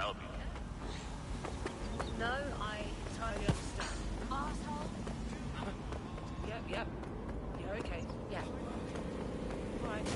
help you? No, I entirely understand. Asshole. Yep. Yeah, okay. Yeah. All right.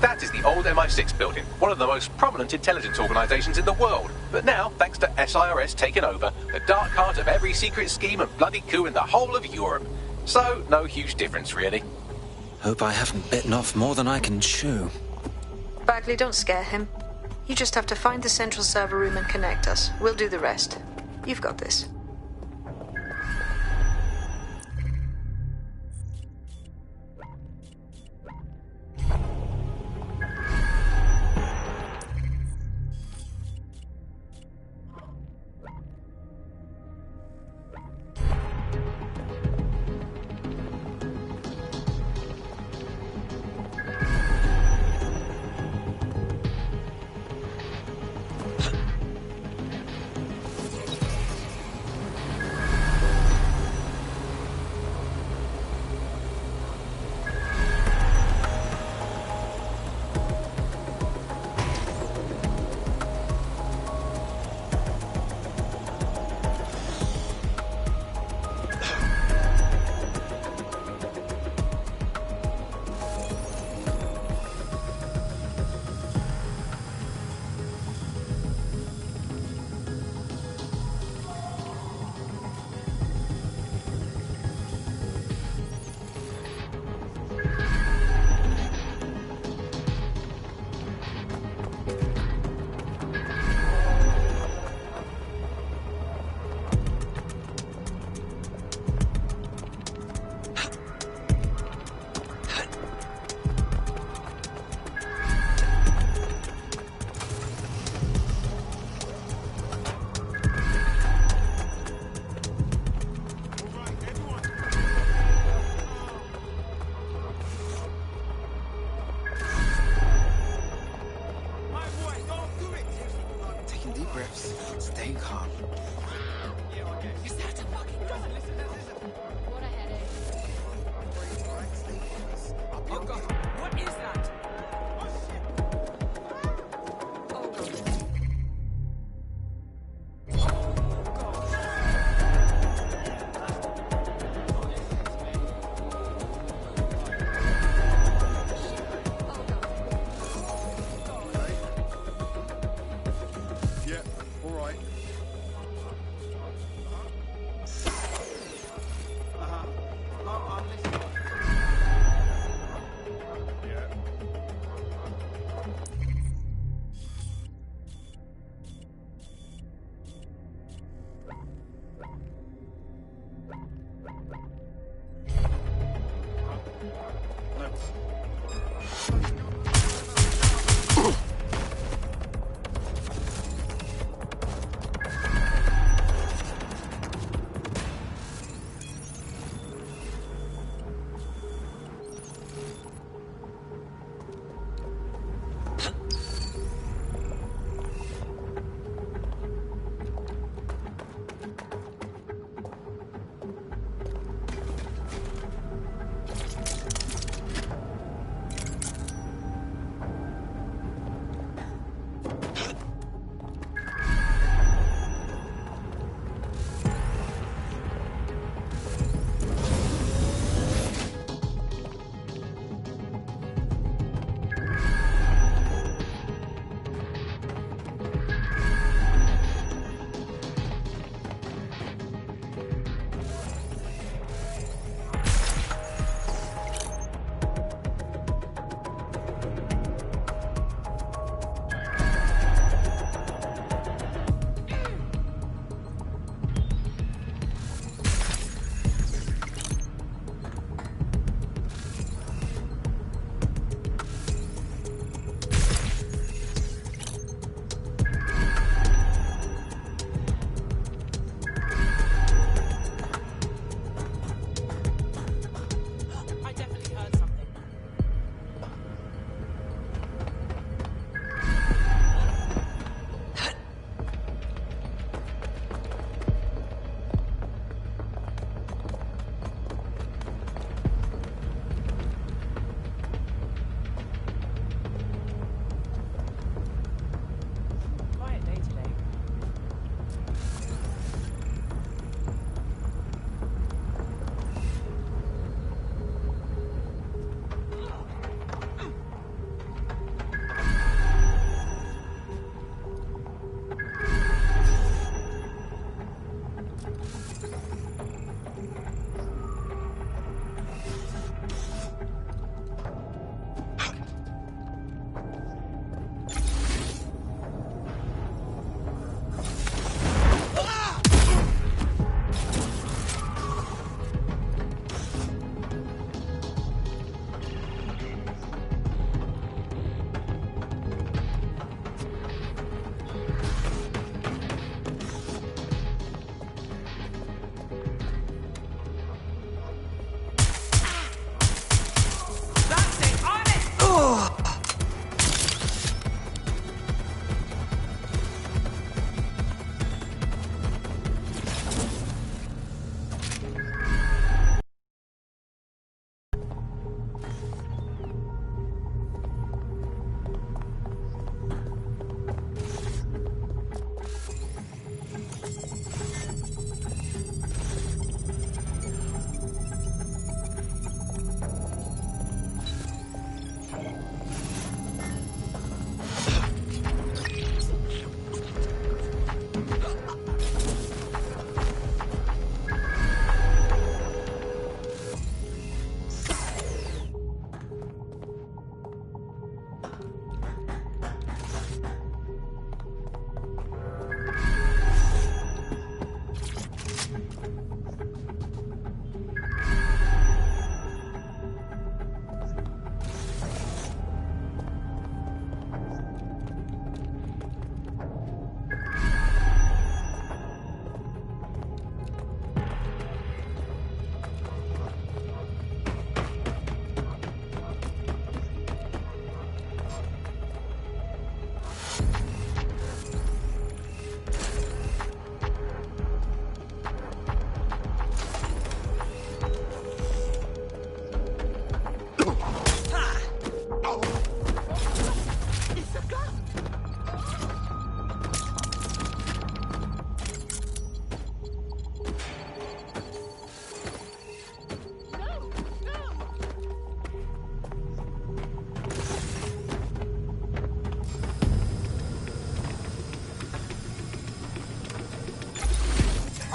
That is the old MI6 building, one of the most prominent intelligence organisations in the world. But now, thanks to SIRS taking over, the dark heart of every secret scheme and bloody coup in the whole of Europe. So, no huge difference, really. Hope I haven't bitten off more than I can chew. Bagley, don't scare him. You just have to find the central server room and connect us. We'll do the rest. You've got this.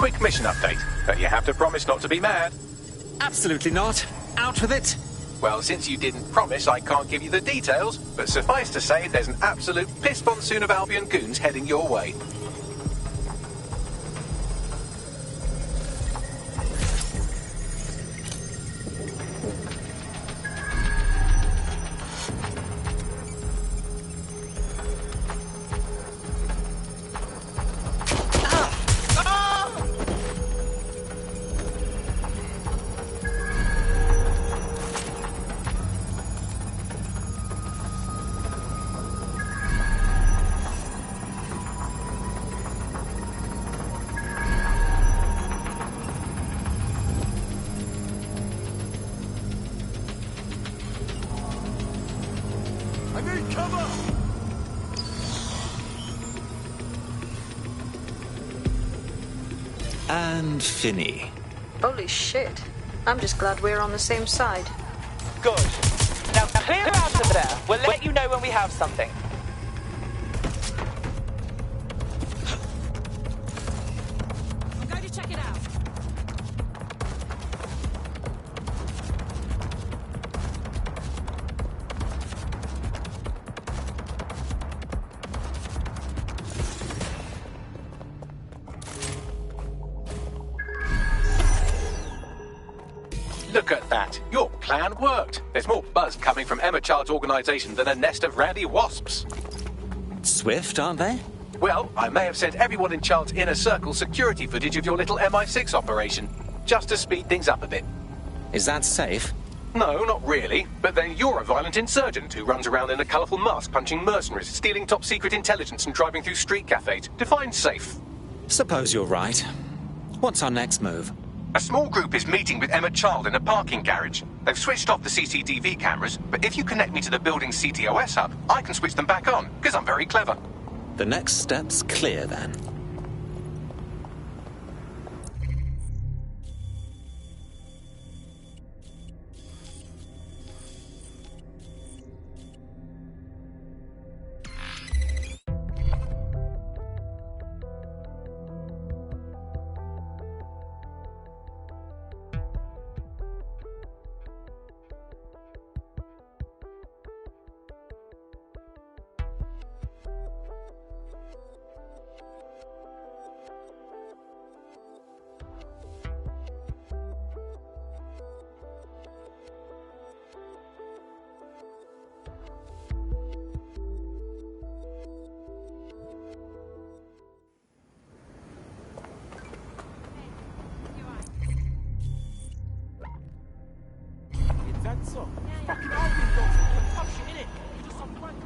quick mission update, but you have to promise not to be mad. Absolutely not. Out with it. Well, since you didn't promise, I can't give you the details, but suffice to say there's an absolute piss monsoon of Albion goons heading your way. And Finny. Holy shit. I'm just glad we're on the same side. Good. Now clear out of there. We'll let you know when we have something. I'm going to check it out. Look at that. Your plan worked. There's more buzz coming from Emma Child's organisation than a nest of rowdy wasps. Swift, aren't they? Well, I may have sent everyone in Child's inner circle security footage of your little MI6 operation, just to speed things up a bit. Is that safe? No, not really. But then you're a violent insurgent who runs around in a colourful mask punching mercenaries, stealing top-secret intelligence and driving through street cafes. Define safe. Suppose you're right. What's our next move? A small group is meeting with Emma Child in a parking garage. They've switched off the CCTV cameras, but if you connect me to the building's CTOS hub, I can switch them back on, because I'm very clever. The next step's clear, then. So, fucking Albion dogs put tough shit in it. You just some wank.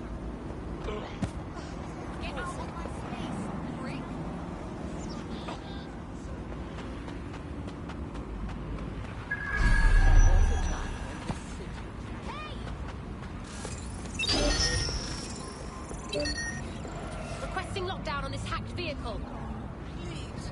Get out of my space, freak. Requesting lockdown on this hacked vehicle. Please.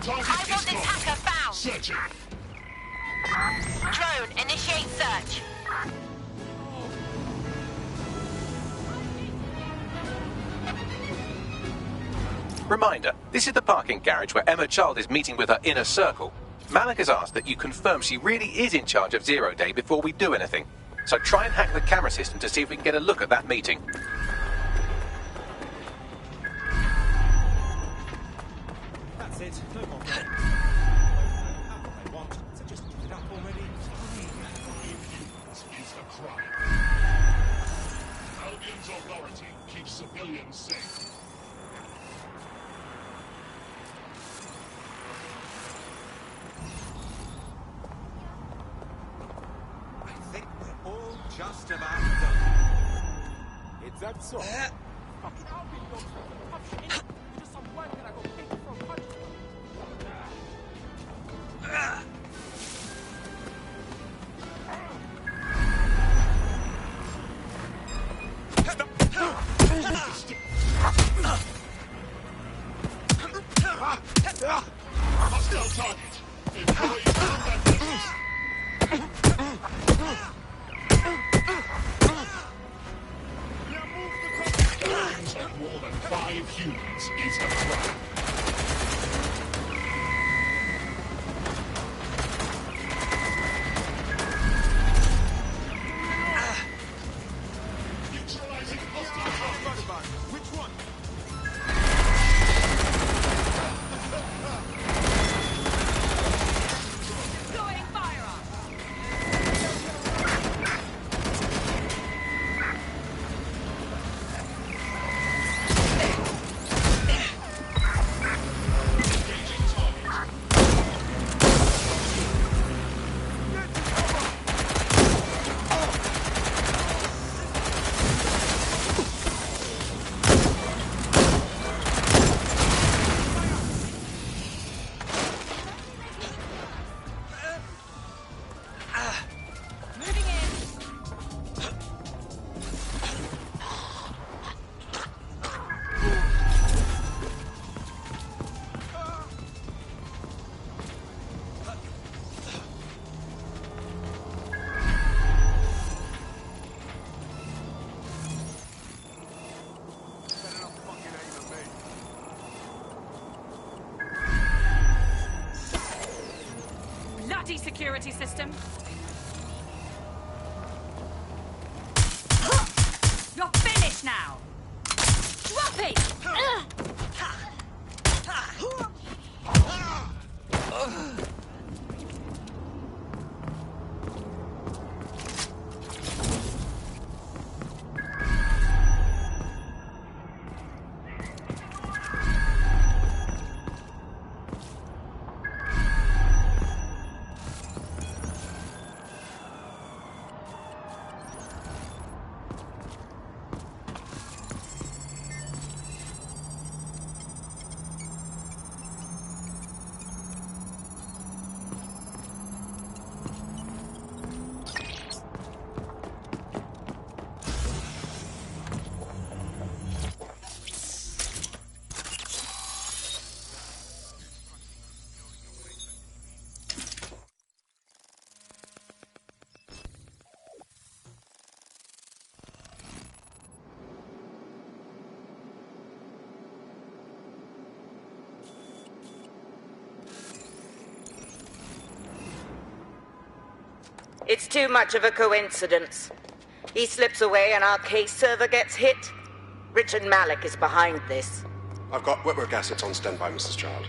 I want this hacker found. Searching. Drone, initiate search. Reminder, this is the parking garage where Emma Child is meeting with her inner circle. Malik has asked that you confirm she really is in charge of Zero Day before we do anything. So try and hack the camera system to see if we can get a look at that meeting. That's it. No more. Have what they want, so just give it up already. Is the crime. Albion's authority keeps civilians safe. I think we're all just about done. Is that so? Fucking Albion dogs put tough shit in it. You just some wank that I got picked for a punch. civilians is a crime. Neutralizing hostile targets. Which one? Deploying firearm. Engaging target. Moving in. Better not fucking aim at me. Bloody security system. You're finished now. Drop it. It's too much of a coincidence. He slips away and our case server gets hit. Richard Malik is behind this. I've got wetwork assets on standby, Mrs. Child.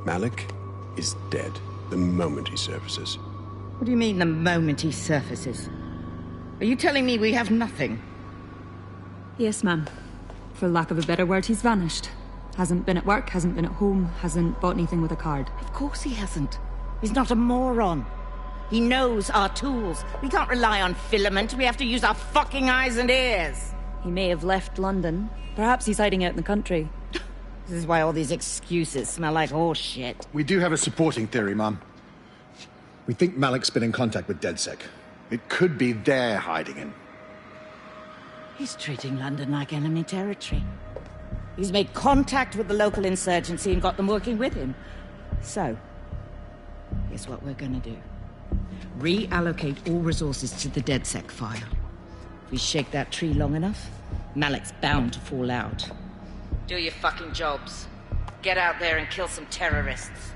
Malik is dead the moment he surfaces. What do you mean, the moment he surfaces? Are you telling me we have nothing? Yes, ma'am. For lack of a better word, he's vanished. Hasn't been at work, hasn't been at home, hasn't bought anything with a card. Of course he hasn't. He's not a moron. He knows our tools. We can't rely on filament. We have to use our fucking eyes and ears. He may have left London. Perhaps he's hiding out in the country. This is why all these excuses smell like horse shit. We do have a supporting theory, Mum. We think Malik's been in contact with DedSec. It could be they're hiding him. He's treating London like enemy territory. He's made contact with the local insurgency and got them working with him. So, here's what we're gonna do. Reallocate all resources to the DedSec file. If we shake that tree long enough, Malik's bound to fall out. Do your fucking jobs. Get out there and kill some terrorists.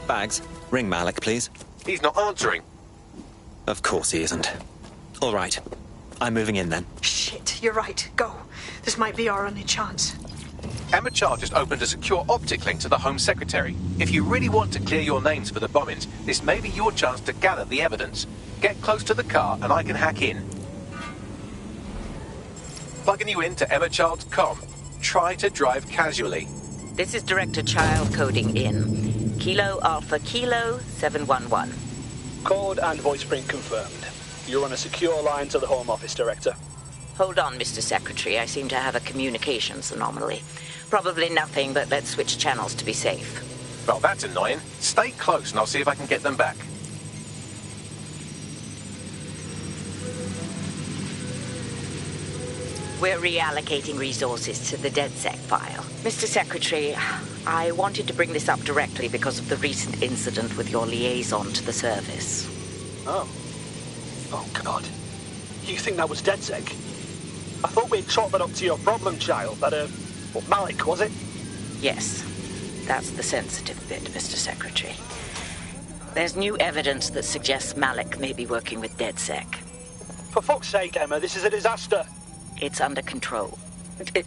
Bags, ring Malik, please. He's not answering. Of course he isn't. All right. I'm moving in then. Shit, you're right. Go. This might be our only chance. Emma Char just opened a secure optic link to the Home Secretary. If you really want to clear your names for the bombings, this may be your chance to gather the evidence. Get close to the car and I can hack in. Plugging you into Emma Child's comm. Try to drive casually. This is Director Child coding in. Kilo Alpha Kilo 711. Code and voice print confirmed. You're on a secure line to the Home Office, Director. Hold on, Mr. Secretary. I seem to have a communications anomaly. Probably nothing, but let's switch channels to be safe. Well, that's annoying. Stay close and I'll see if I can get them back. We're reallocating resources to the DedSec file. Mr. Secretary, I wanted to bring this up directly because of the recent incident with your liaison to the service. Oh. Oh, God. You think that was DedSec? I thought we'd chalk that up to your problem child, that, Malik, was it? Yes. That's the sensitive bit, Mr. Secretary. There's new evidence that suggests Malik may be working with DedSec. For fuck's sake, Emma, this is a disaster. It's under control.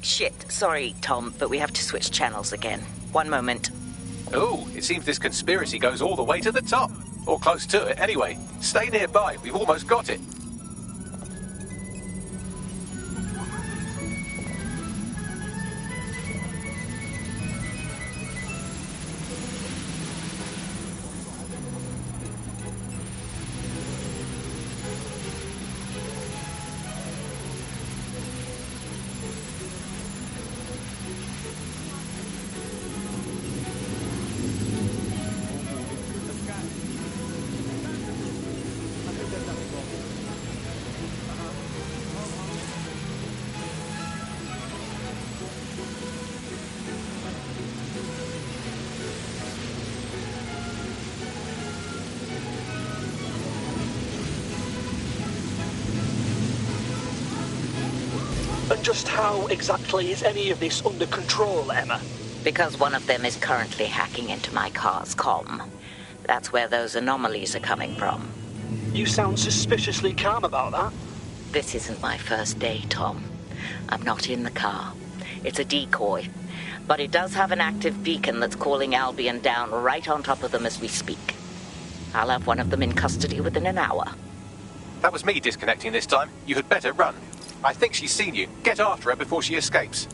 Shit, sorry, Tom, but we have to switch channels again. One moment. Oh, it seems this conspiracy goes all the way to the top. Or close to it, anyway. Stay nearby, we've almost got it. And just how exactly is any of this under control, Emma? Because one of them is currently hacking into my car's comm. That's where those anomalies are coming from. You sound suspiciously calm about that. This isn't my first day, Tom. I'm not in the car. It's a decoy. But it does have an active beacon that's calling Albion down right on top of them as we speak. I'll have one of them in custody within an hour. That was me disconnecting this time. You had better run. I think she's seen you. Get after her before she escapes.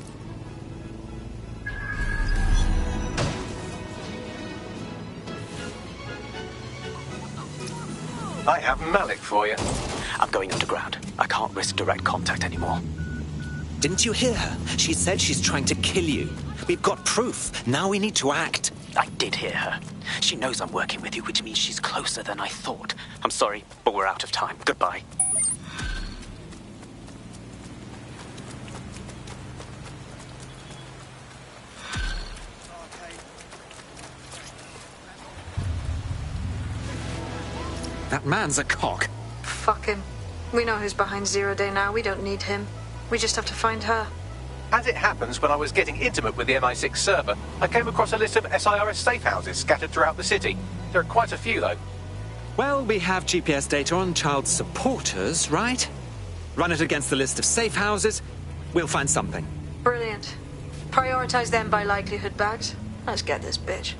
I have Malik for you. I'm going underground. I can't risk direct contact anymore. Didn't you hear her? She said she's trying to kill you. We've got proof. Now we need to act. I did hear her. She knows I'm working with you, which means she's closer than I thought. I'm sorry, but we're out of time. Goodbye. That man's a cock. Fuck him. We know who's behind Zero Day now. We don't need him. We just have to find her. As it happens, when I was getting intimate with the MI6 server, I came across a list of SIRS safe houses scattered throughout the city. There are quite a few, though. Well, we have GPS data on child supporters, right? Run it against the list of safe houses. We'll find something. Brilliant. Prioritize them by likelihood, Bags. Let's get this bitch.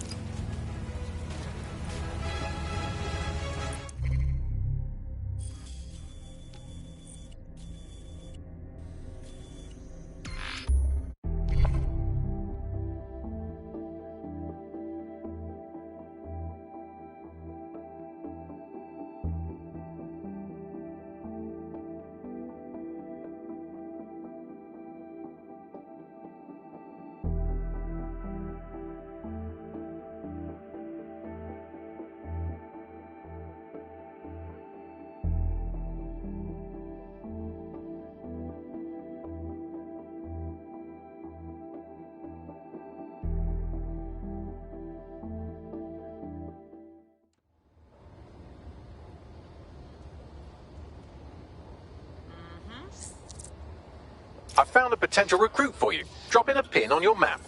I found a potential recruit for you. Drop in a pin on your map.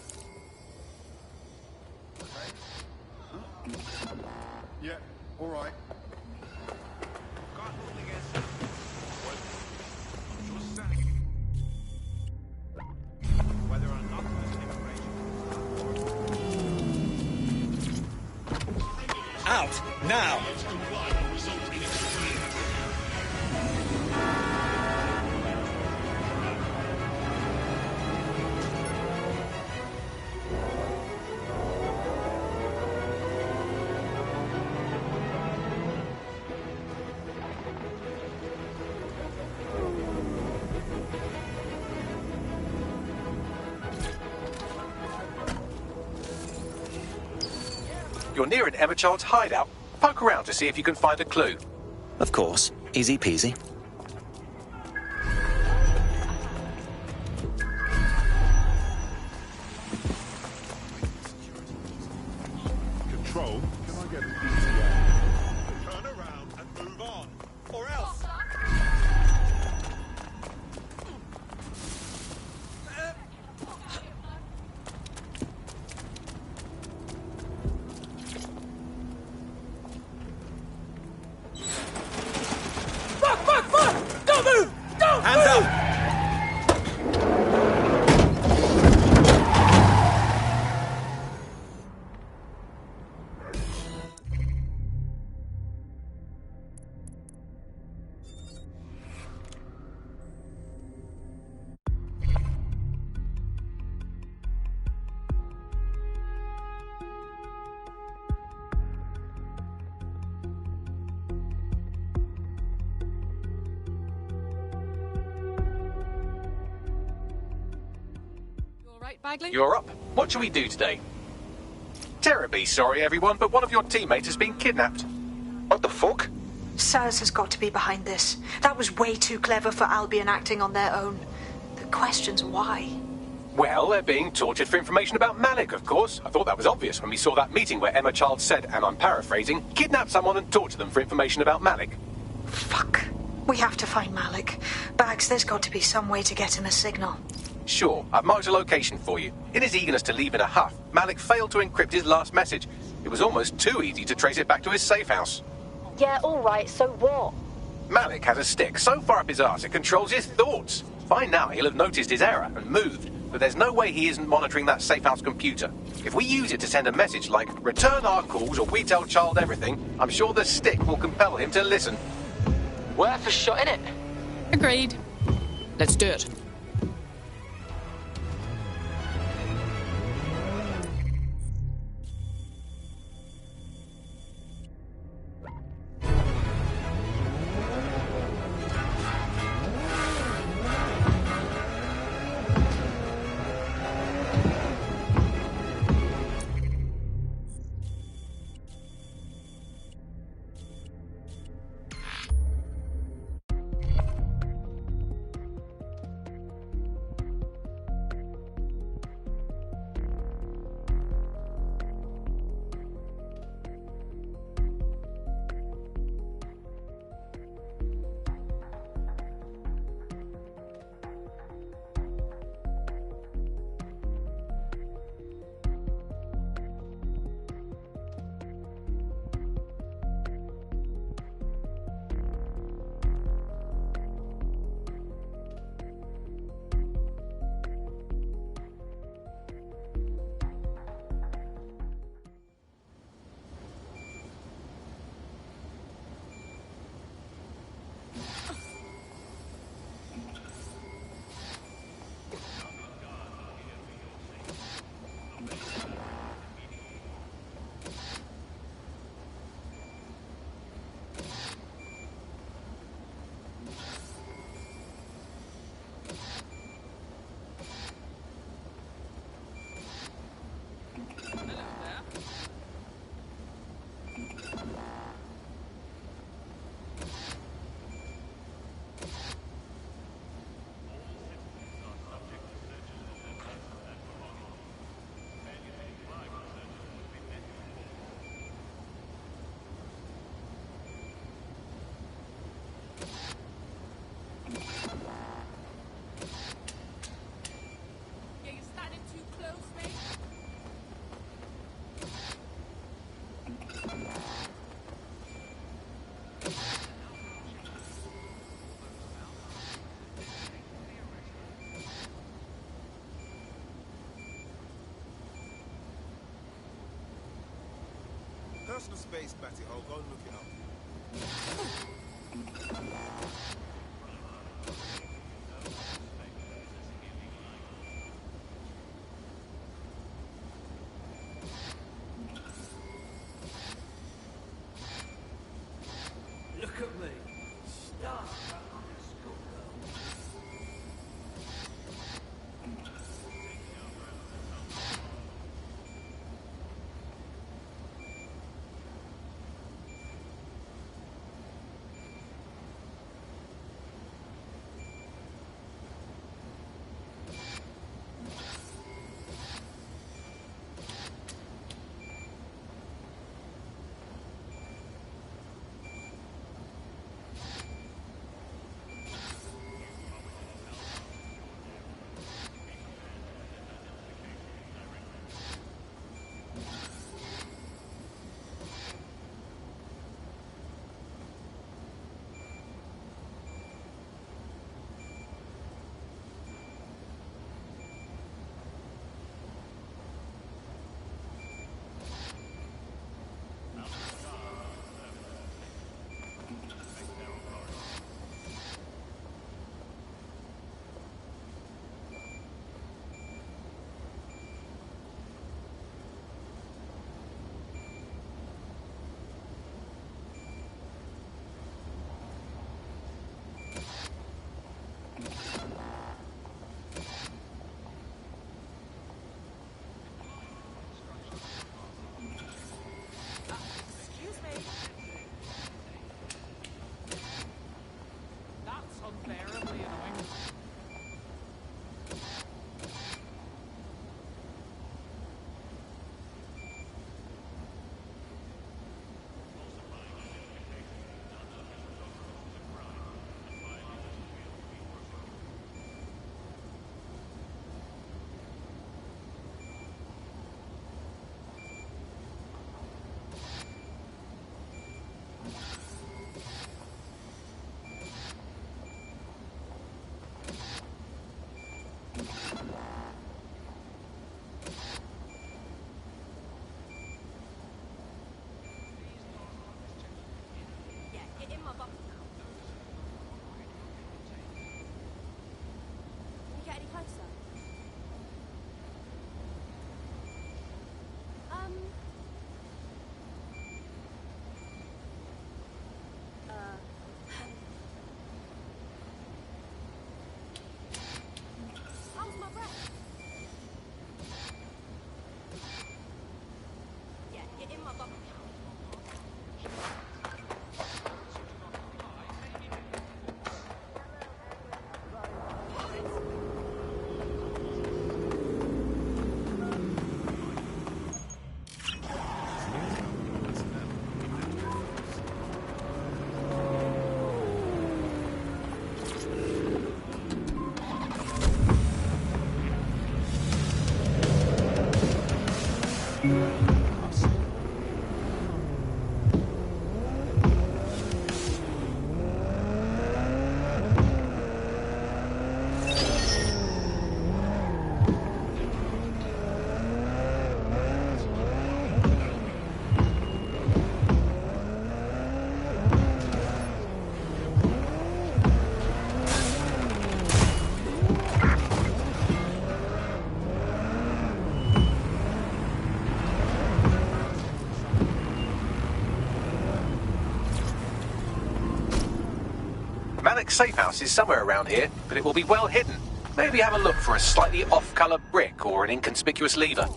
Yeah, all right. Out, now! You're near an Emma Child's hideout. Poke around to see if you can find a clue. Of course. Easy peasy. Control, can I get an ETA? Turn around and move on, or else. Fuck! Don't move! Don't Hands move! up! Bagley? You're up. What shall we do today? Terribly sorry, everyone, but one of your teammates has been kidnapped. What the fuck? Saz has got to be behind this. That was way too clever for Albion acting on their own. The question's why. Well, they're being tortured for information about Malik, of course. I thought that was obvious when we saw that meeting where Emma Child said, and I'm paraphrasing, kidnap someone and torture them for information about Malik. Fuck. We have to find Malik. Bags, there's got to be some way to get him a signal. Sure, I've marked a location for you. In his eagerness to leave in a huff, Malik failed to encrypt his last message. It was almost too easy to trace it back to his safe house. Yeah, all right, so what? Malik has a stick so far up his arse it controls his thoughts. By now he'll have noticed his error and moved, but there's no way he isn't monitoring that safe house computer. If we use it to send a message like, return our calls or we tell Child everything, I'm sure the stick will compel him to listen. Worth a shot, innit? Agreed. Let's do it. Personal space, Batty Hole. Go and look it up. Look at me. Stop. Malik's safe house is somewhere around here, but it will be well hidden. Maybe have a look for a slightly off-colour brick or an inconspicuous lever.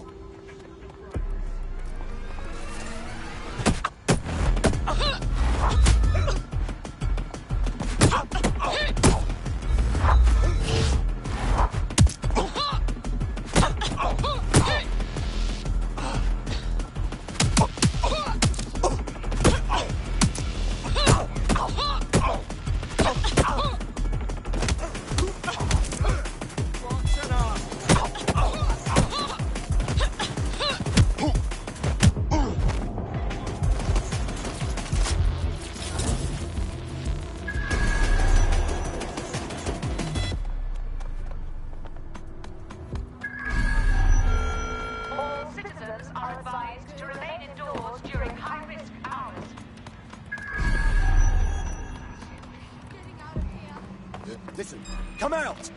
Listen, come out!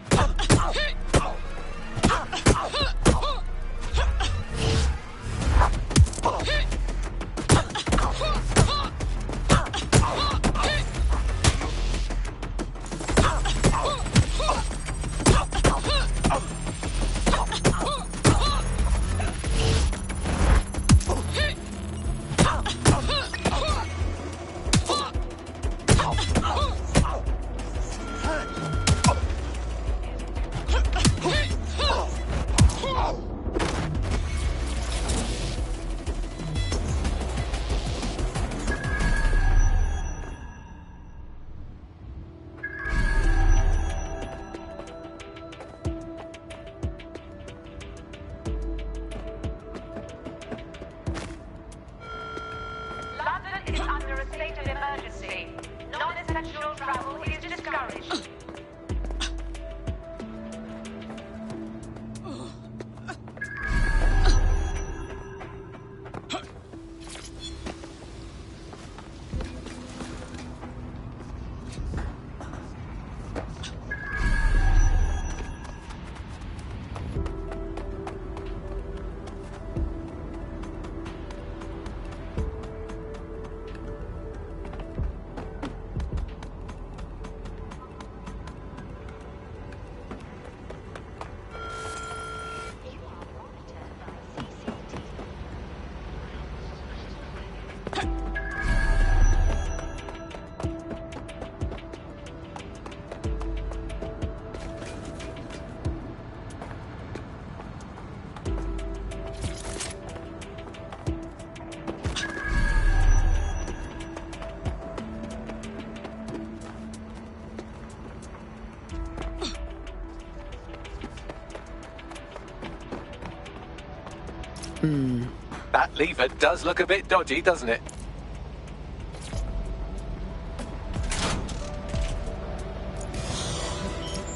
That lever does look a bit dodgy, doesn't it?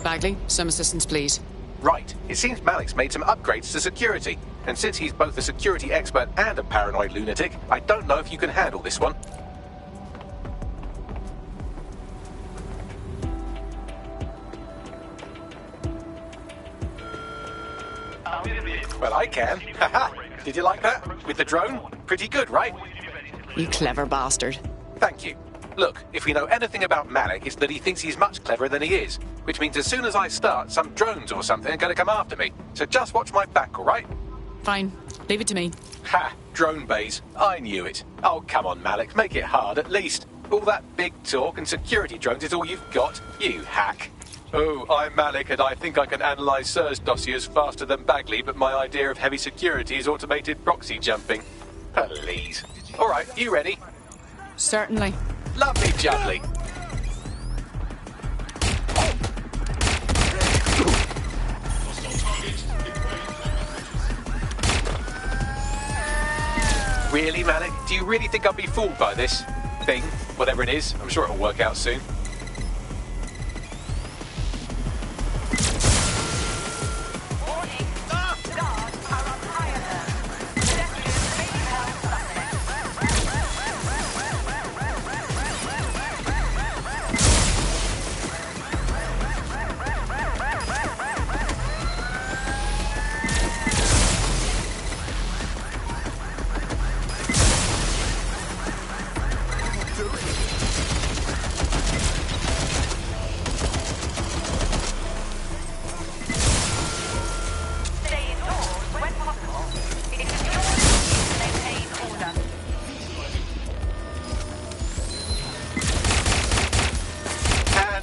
Bagley, some assistance, please. Right. It seems Malik's made some upgrades to security. And since he's both a security expert and a paranoid lunatic, I don't know if you can handle this one. Well, I can. Haha. Did you like that? With the drone? Pretty good, right? You clever bastard. Thank you. Look, if we know anything about Malik, it's that he thinks he's much cleverer than he is. Which means as soon as I start, some drones or something are going to come after me. So just watch my back, all right? Fine. Leave it to me. Ha! Drone bays. I knew it. Oh, come on, Malik. Make it hard, at least. All that big talk and security drones is all you've got. You hack. Oh, I'm Malik, and I think I can analyse Sir's dossiers faster than Bagley, but my idea of heavy security is automated proxy jumping. Please. All right, you ready? Certainly. Lovely jubbly. Really, Malik? Do you really think I'll be fooled by this thing? Whatever it is, I'm sure it'll work out soon.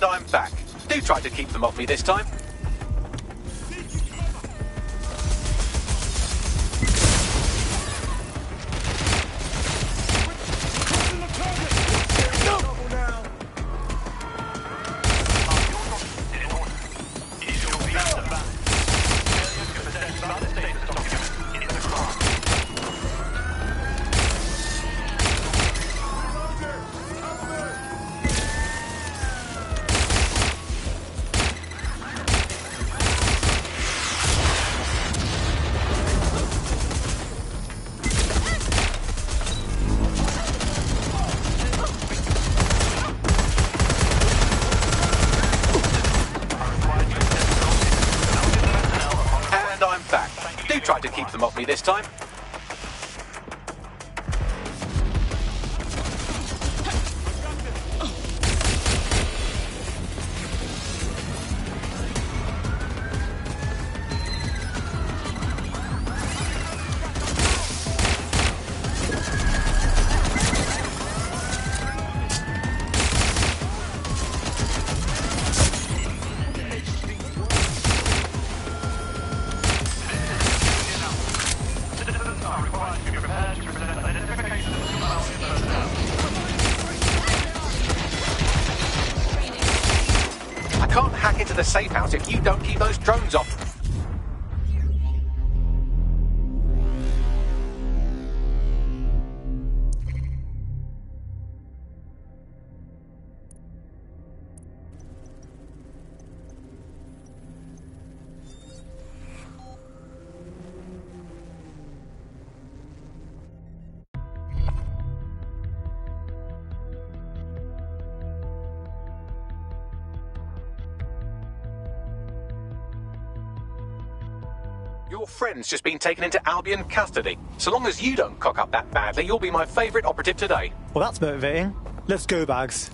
I'm back. Do try to keep them off me this time. Try to keep them off me this time. Into the safe house if you don't keep those drones off. Your friend's just been taken into Albion custody. So long as you don't cock up that badly, you'll be my favourite operative today. Well, that's motivating. Let's go, Bags.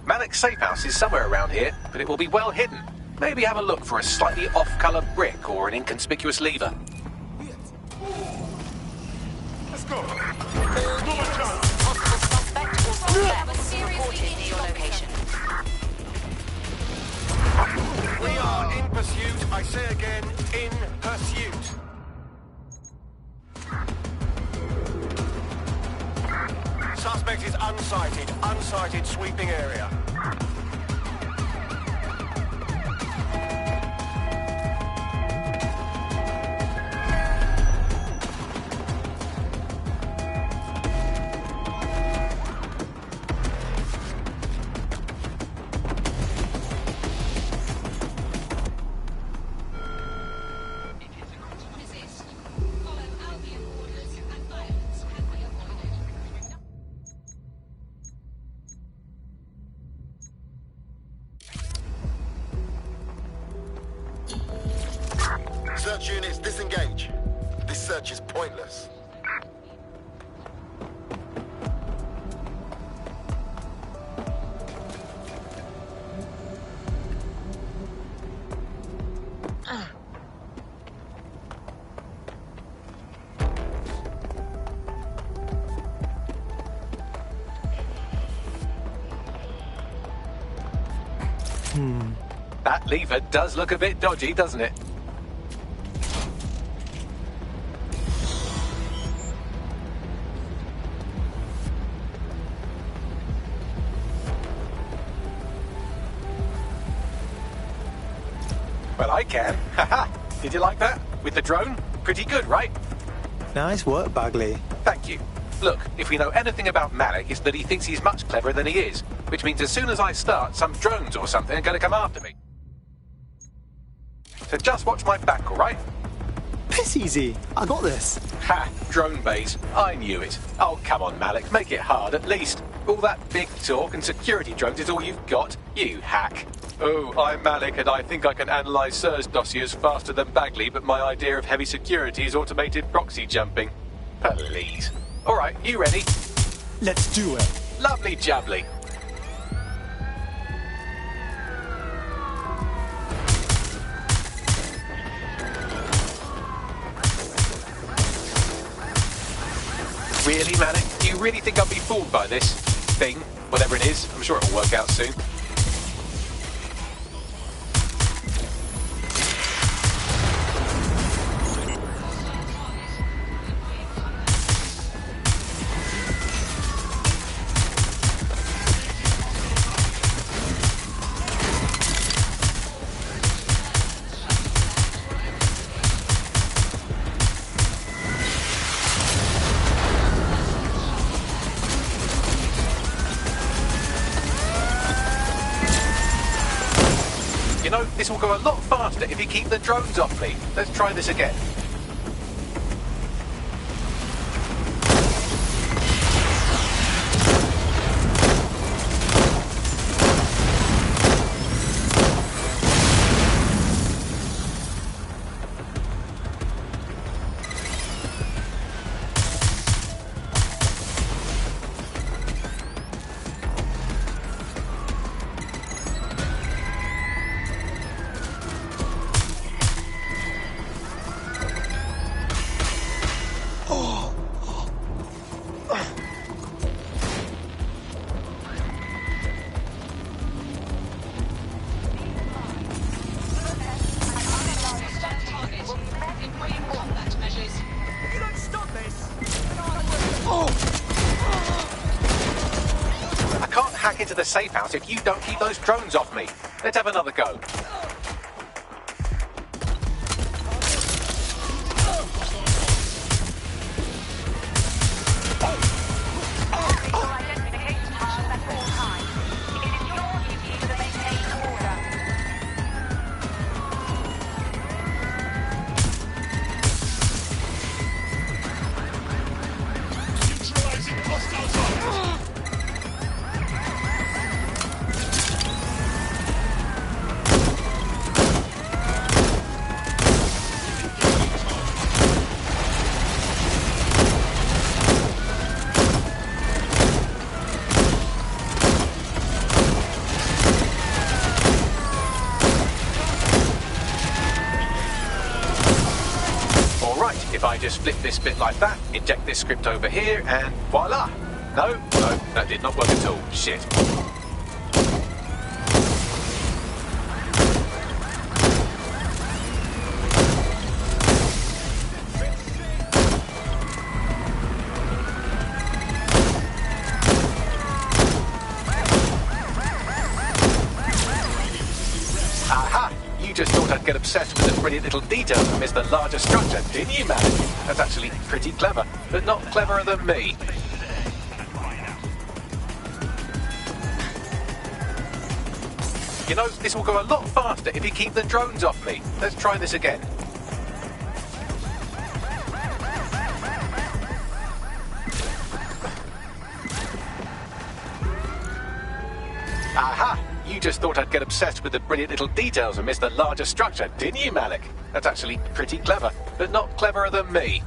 Malik's safe house is somewhere around here, but it will be well hidden. Maybe have a look for a slightly off-colour brick or an inconspicuous lever. Let's go. We are in pursuit. I say again, in pursuit. Suspect is unsighted. Unsighted sweeping area. Search units, disengage. This search is pointless. That lever does look a bit dodgy, doesn't it? Well, I can. Haha. Did you like that? With the drone? Pretty good, right? Nice work, Bagley. Thank you. Look, if we know anything about Malik, it's that he thinks he's much cleverer than he is. Which means as soon as I start, some drones or something are going to come after me. So just watch my back, all right? Piss easy. I got this. Ha! Drone bays. I knew it. Oh, come on, Malik. Make it hard, at least. All that big talk and security drones is all you've got, you hack. Oh, I'm Malik, and I think I can analyse Sir's dossiers faster than Bagley, but my idea of heavy security is automated proxy jumping. Please. All right, you ready? Let's do it. Lovely jubbly. Really, Malik? Do you really think I'll be fooled by this thing? Whatever it is, I'm sure it'll work out soon. This will go a lot faster if you keep the drones off me. Let's try this again. Into the safe house if you don't keep those drones off me. Let's have another go. If I just flip this bit like that, inject this script over here, and voila! No, that did not work at all. Shit. Aha! You just thought I'd get obsessed with the brilliant little details and miss the larger structure, didn't you, man? That's actually pretty clever, but not cleverer than me. You know, this will go a lot faster if you keep the drones off me. Let's try this again. Aha! You just thought I'd get obsessed with the brilliant little details and miss the larger structure, didn't you, Malik? That's actually pretty clever, but not cleverer than me.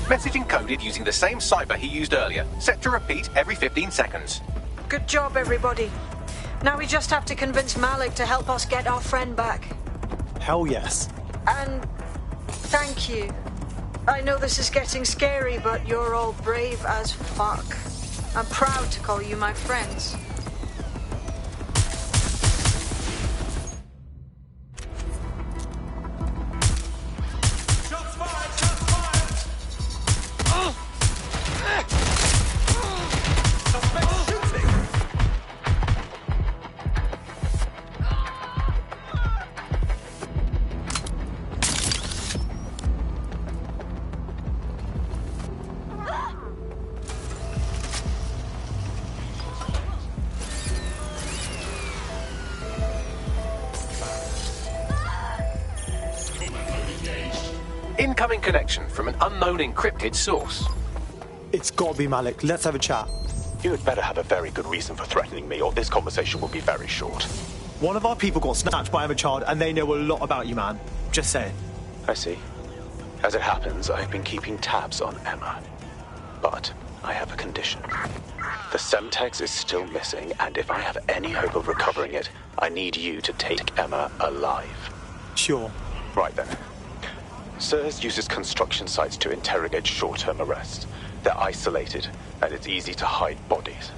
Message encoded using the same cipher he used earlier, set to repeat every 15 seconds. Good job, everybody. Now we just have to convince Malik to help us get our friend back. Hell yes. And thank you. I know this is getting scary, but you're all brave as fuck. I'm proud to call you my friends. Incoming connection from an unknown encrypted source. It's gotta be Malik. Let's have a chat. You had better have a very good reason for threatening me, or this conversation will be very short. One of our people got snatched by Emma Child, and they know a lot about you, man. Just saying. I see. As it happens, I've been keeping tabs on Emma. But I have a condition. The Semtex is still missing, and if I have any hope of recovering it, I need you to take Emma alive. Sure. Right then. SIRS uses construction sites to interrogate short-term arrests. They're isolated, and it's easy to hide bodies.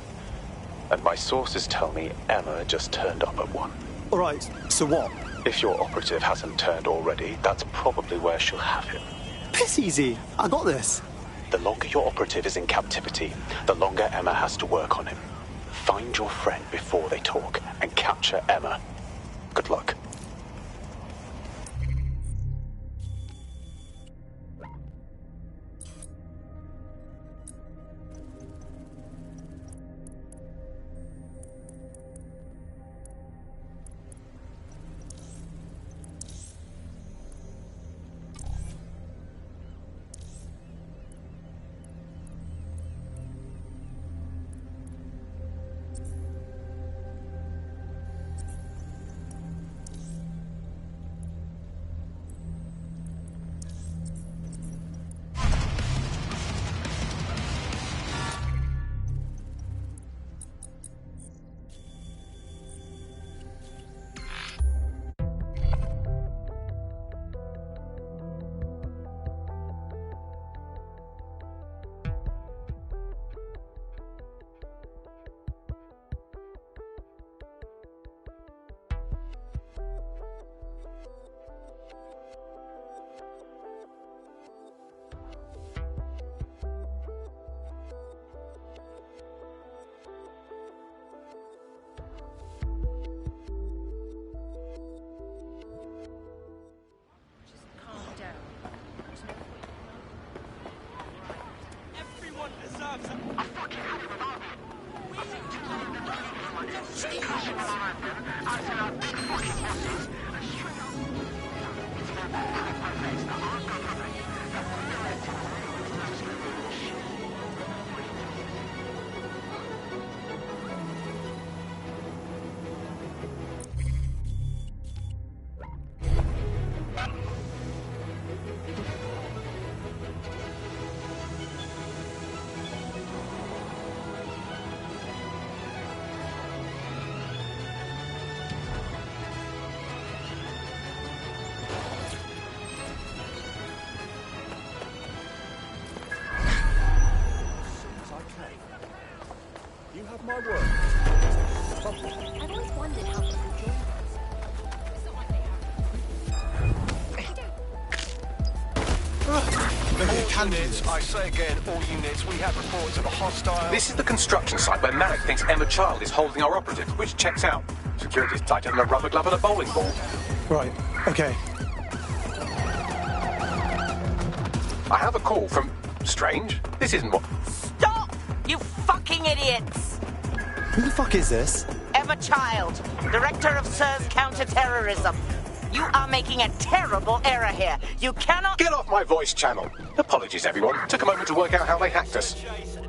And my sources tell me Emma just turned up at one. All right, so what? If your operative hasn't turned already, that's probably where she'll have him. Piss easy. I got this. The longer your operative is in captivity, the longer Emma has to work on him. Find your friend before they talk, and capture Emma. Good luck. My work. I've always wondered how people join us. It's not like they All units, I say again, all units, we have reports of a hostile... This is the construction site where Malik thinks Emma Child is holding our operative, which checks out. Security's tighter than a rubber glove and a bowling ball. Right, okay. I have a call from... Strange. This isn't what... Stop! You fucking idiots! Who the fuck is this? Emma Child, Director of SIRS Counter-Terrorism. You are making a terrible error here. You cannot... Get off my voice channel. Apologies, everyone. Took a moment to work out how they hacked us.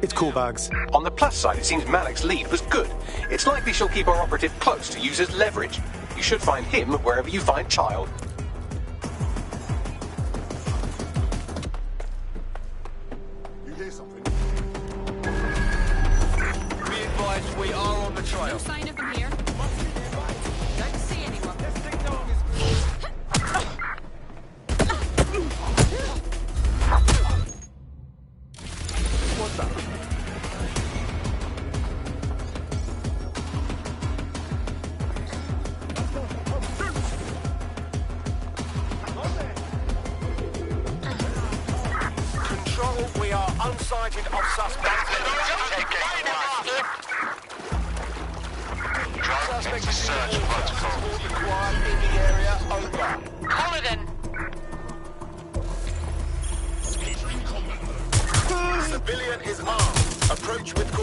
It's cool, Bags. On the plus side, it seems Malik's lead was good. It's likely she'll keep our operative close to use as leverage. You should find him wherever you find Child. You hear something? Be advised, we are on the trail. No sign of them here.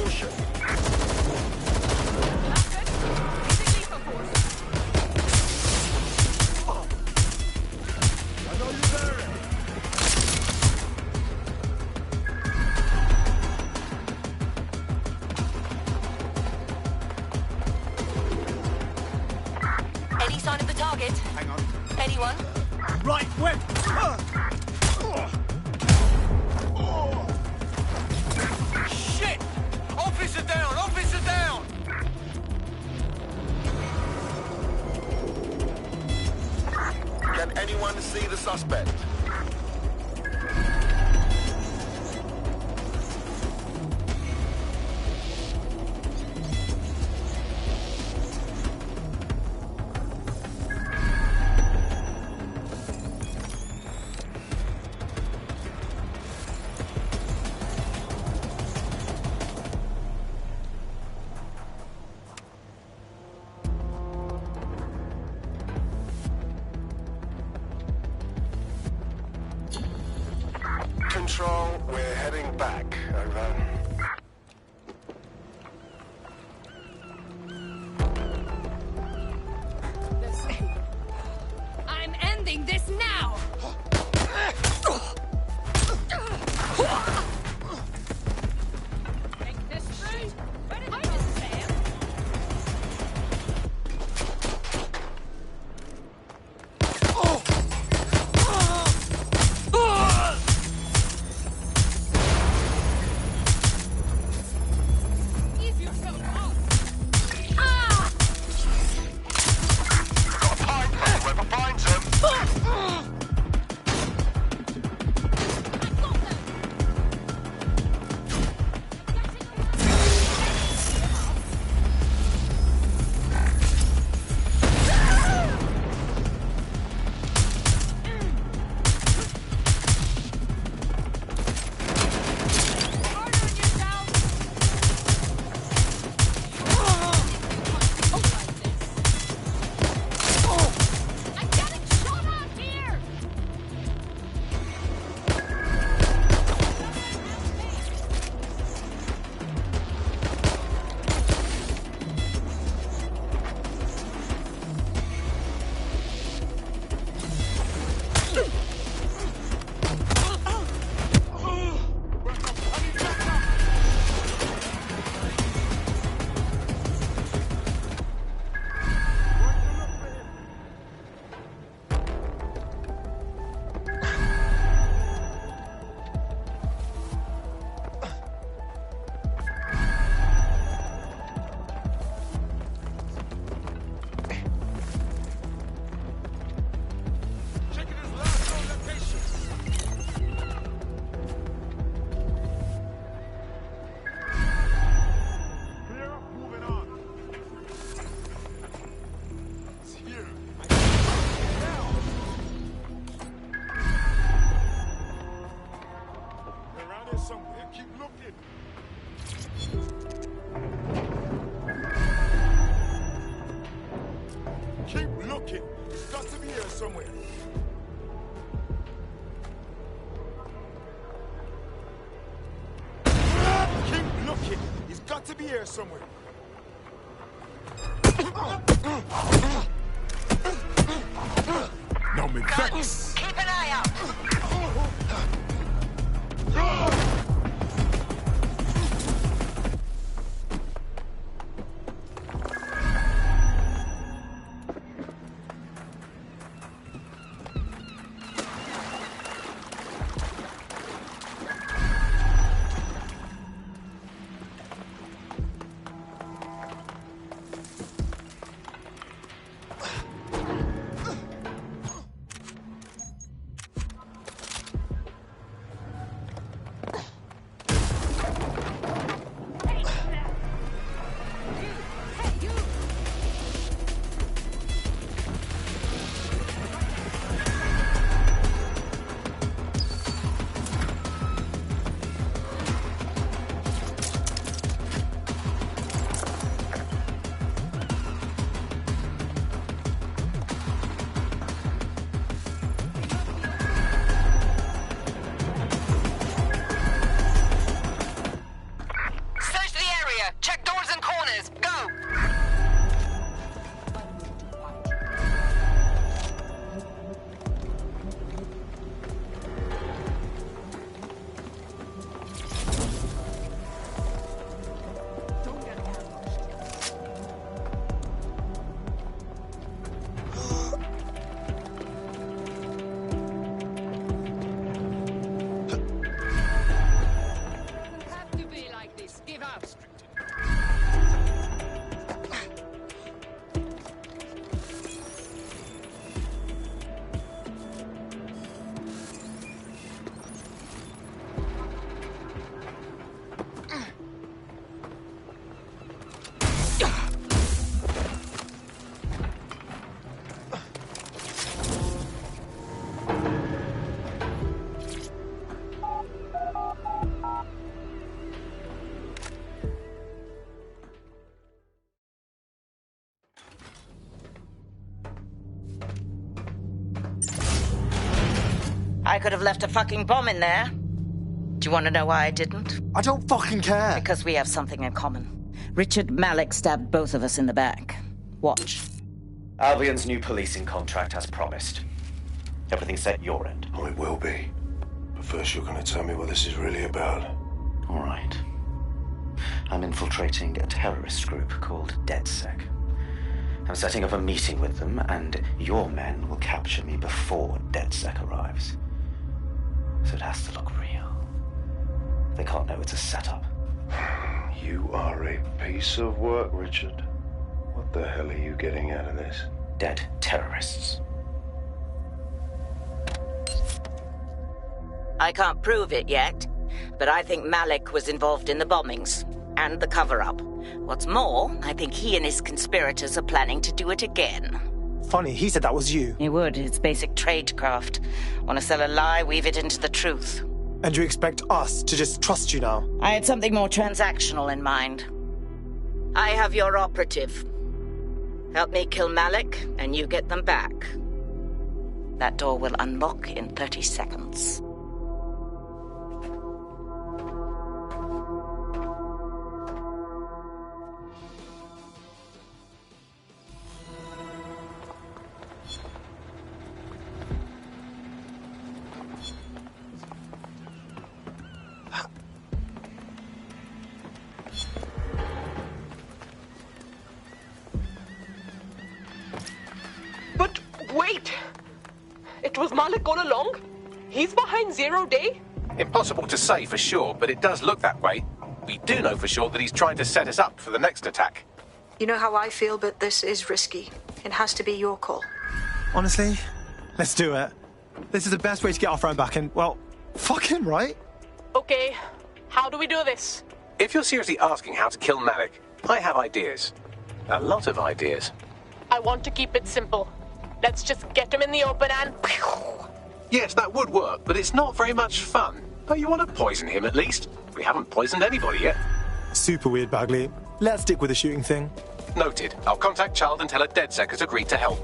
caution. I know you're there. Any sign of the target? Hang on. Anyone? Right, where? Shit! Officer down! Officer down! Can anyone see the suspect? Control, we're heading back. Over. Listen. I'm ending this now! Take this straight! Where did I just say? If you're so close! Ah! Got a pipe, whoever finds him. I'm getting shot out here! Checking his last known location. Clear, moving on. It's here. They're around here somewhere. Keep looking. Keep looking. He's got to be here somewhere. Keep looking. He's got to be here somewhere. No, me thanks. Keep an eye out! area. Check doors and corners. Go! I could have left a fucking bomb in there. Do you want to know why I didn't? I don't fucking care. Because we have something in common. Richard Malik stabbed both of us in the back. Watch. Albion's new policing contract as promised. Everything set your end? Oh, it will be. But first you're going to tell me what this is really about. All right. I'm infiltrating a terrorist group called DedSec. I'm setting up a meeting with them, and your men will capture me before DedSec arrives. So it has to look real. They can't know it's a setup. You are a piece of work, Richard. What the hell are you getting out of this? Dead terrorists. I can't prove it yet, but I think Malik was involved in the bombings and the cover-up. What's more, I think he and his conspirators are planning to do it again. Funny, he said that was you. He would. It's basic tradecraft. Want to sell a lie, weave it into the truth. And you expect us to just trust you now? I had something more transactional in mind. I have your operative. Help me kill Malik, and you get them back. That door will unlock in 30 seconds. But wait! It was Malik all along? He's behind 0 Day? Impossible to say for sure, but it does look that way. We do know for sure that he's trying to set us up for the next attack. You know how I feel, but this is risky. It has to be your call. Honestly, let's do it. This is the best way to get our friend back, and, well, fuck him, right? Okay, how do we do this? If you're seriously asking how to kill Malik, I have ideas. A lot of ideas. I want to keep it simple. Let's just get him in the open and... Yes, that would work, but it's not very much fun. Don't you want to poison him at least? We haven't poisoned anybody yet. Super weird, Bagley. Let's stick with the shooting thing. Noted. I'll contact Child and tell her DedSec has agreed to help.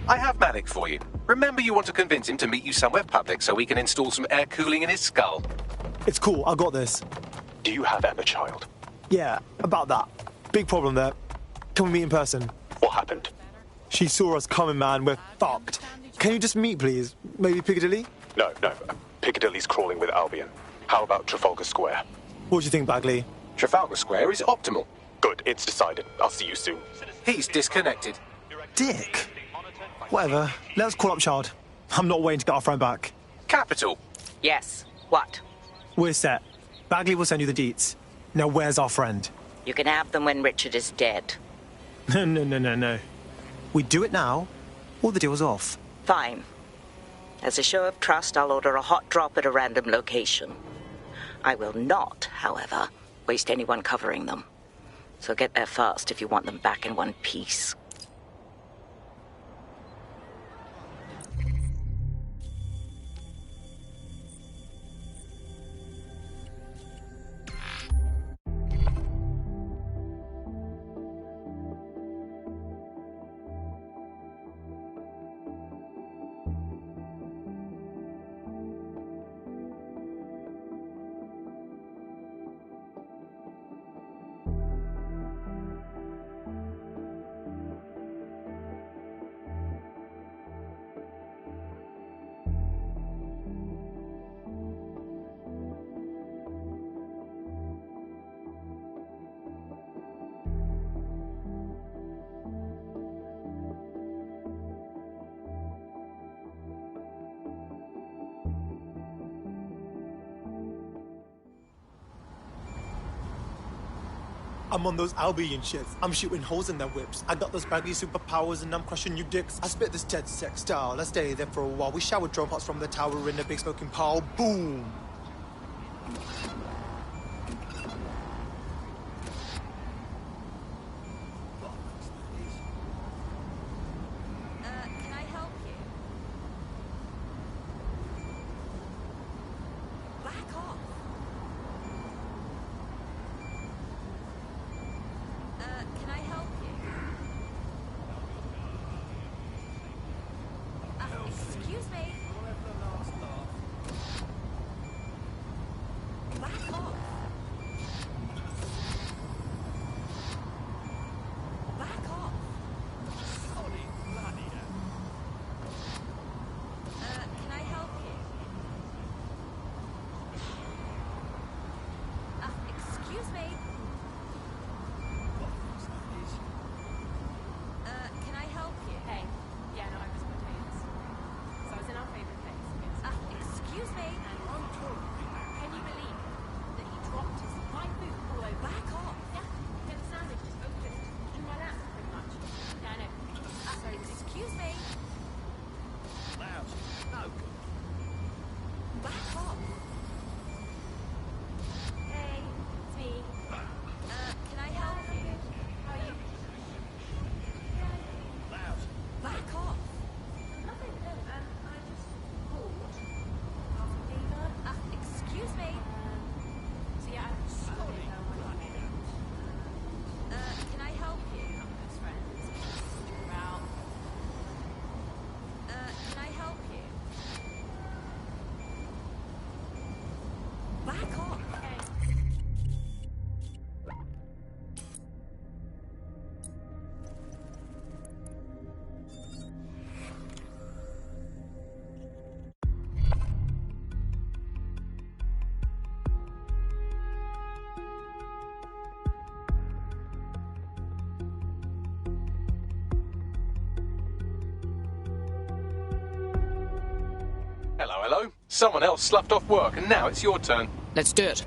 I have Malik for you. Remember, you want to convince him to meet you somewhere public so we can install some air cooling in his skull. It's cool, I got this. Do you have Emma, Child? Yeah, about that. Big problem there. Can we meet in person? What happened? She saw us coming, man. We're fucked. Can you just meet, please? Maybe Piccadilly? No. Piccadilly's crawling with Albion. How about Trafalgar Square? What do you think, Bagley? Trafalgar Square is optimal. Good, it's decided. I'll see you soon. He's disconnected. Dick. Whatever. Let's call up Child. I'm not waiting to get our friend back. Capital. Yes. What? We're set. Bagley will send you the deets. Now where's our friend? You can have them when Richard is dead. No. We do it now, or the deal's off. Fine. As a show of trust, I'll order a hot drop at a random location. I will not, however, waste anyone covering them. So get there fast if you want them back in one piece. I'm on those Albion shits. I'm shooting holes in their whips. I got those baggy superpowers and I'm crushing you dicks. I spit this jet sex style. I stay there for a while. We shower drone pots from the tower in a big smoking pile. Boom. Can I help you? Back off. Can I help you? Excuse me. Back off. Back off. Can I help you? Excuse me. Can I help you? Hey. Yeah, no, I was spontaneous. So I was in our favorite place. Excuse me. Can you believe that he dropped my food all over? Back off. Yeah. Get the sandwiches open in my lap, pretty much. Yeah, I know. Sorry, excuse me. Loud. No. Back off. Hey, it's me. Can I help you? How are you? Loud. Back off. Nothing. I just called. Excuse me. So yeah, I'm sorry. Can I help you? I'm best friends. We're out. Can I help you? Back off. Hello, hello. Someone else sloughed off work, and now it's your turn. Let's do it.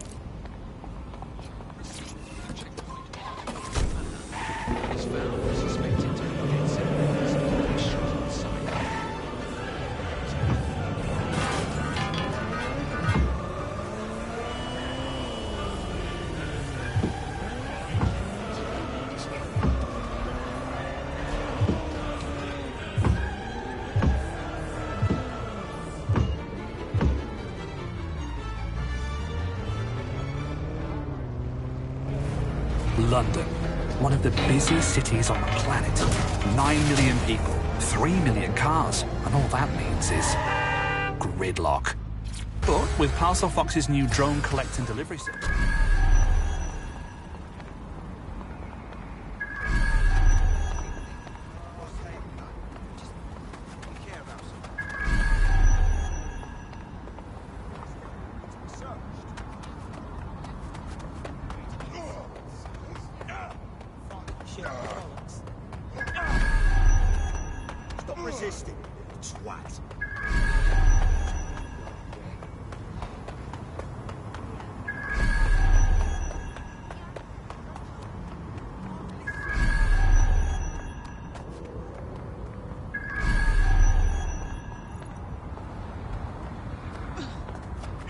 London, one of the busiest cities on the planet. 9 million people, 3 million cars, and all that means is gridlock. But with Parcel Fox's new drone collect and delivery system... Stop resisting, twat.